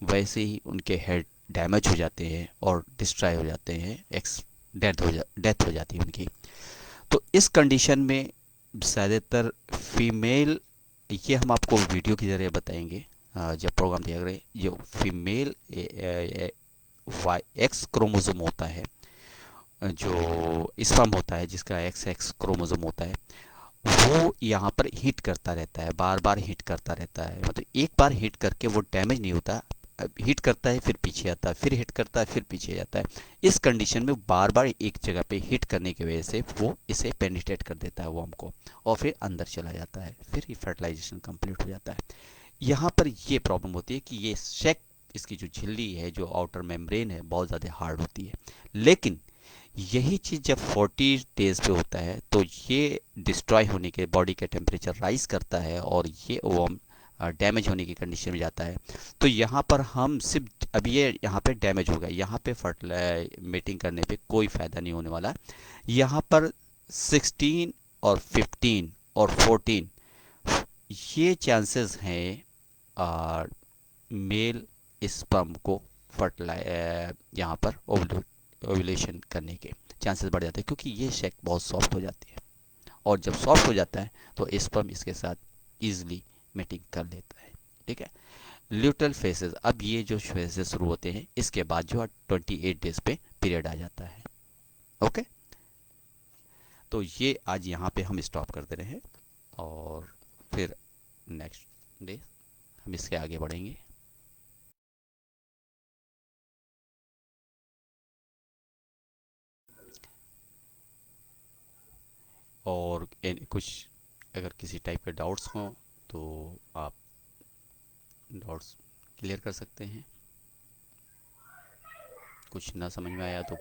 वैसे ही उनके हेड डैमेज हो जाते हैं और डिस्ट्रॉय हो जाते हैं, डेथ हो जाती है उनकी। तो इस कंडीशन में ज़्यादातर फीमेल, ये हम आपको वीडियो के ज़रिए बताएंगे जब प्रोग्राम तैयार करें। जो फीमेल X क्रोमोसोम होता है, जो स्पर्म होता है जिसका XX क्रोमोसोम होता है, वो यहाँ पर हिट करता रहता है, बार बार हिट करता रहता है। मतलब एक बार हिट करके वो डैमेज नहीं होता, हिट करता है फिर पीछे आता है, फिर हिट करता है फिर पीछे जाता है। इस कंडीशन में बार बार एक जगह पे हिट करने की वजह से वो इसे पेनिट्रेट कर देता है वॉर्म को, और फिर अंदर चला जाता है, फिर फर्टिलाइजेशन कंप्लीट हो जाता है। यहाँ पर ये प्रॉब्लम होती है कि ये शेक, इसकी जो झिल्ली है, जो आउटर मेम्ब्रेन है, बहुत ज़्यादा हार्ड होती है। लेकिन यही चीज़ जब 40 डेज पे होता है तो ये डिस्ट्रॉय होने के, बॉडी का टेम्परेचर राइज करता है और ये ओवम डैमेज होने की कंडीशन में जाता है। तो यहाँ पर हम सिर्फ, अब ये यहाँ पे डैमेज हो गया, यहाँ पे मीटिंग करने पे कोई फ़ायदा नहीं होने वाला। यहाँ पर 16 और 15 और 14 ये चांसेस हैं मेल स्पर्म को यहाँ पर ओव्यूलेशन करने के चांसेस बढ़ जाते हैं, क्योंकि ये शेक बहुत सॉफ्ट हो जाती है, और जब सॉफ्ट हो जाता है तो स्पर्म इसके साथ ईजिली मीटिंग कर लेता है। ठीक है। ल्यूटरल फेसेस, अब ये जो फेसेस शुरू होते हैं इसके बाद जो 28 डेज पे पीरियड आ जाता है। ओके, तो ये आज यहाँ पे हम स्टॉप कर दे रहे हैं और फिर नेक्स्ट डे हम इसके आगे बढ़ेंगे। और कुछ अगर किसी टाइप के डाउट्स हों तो आप डाउट्स क्लियर कर सकते हैं। कुछ ना समझ में आया तो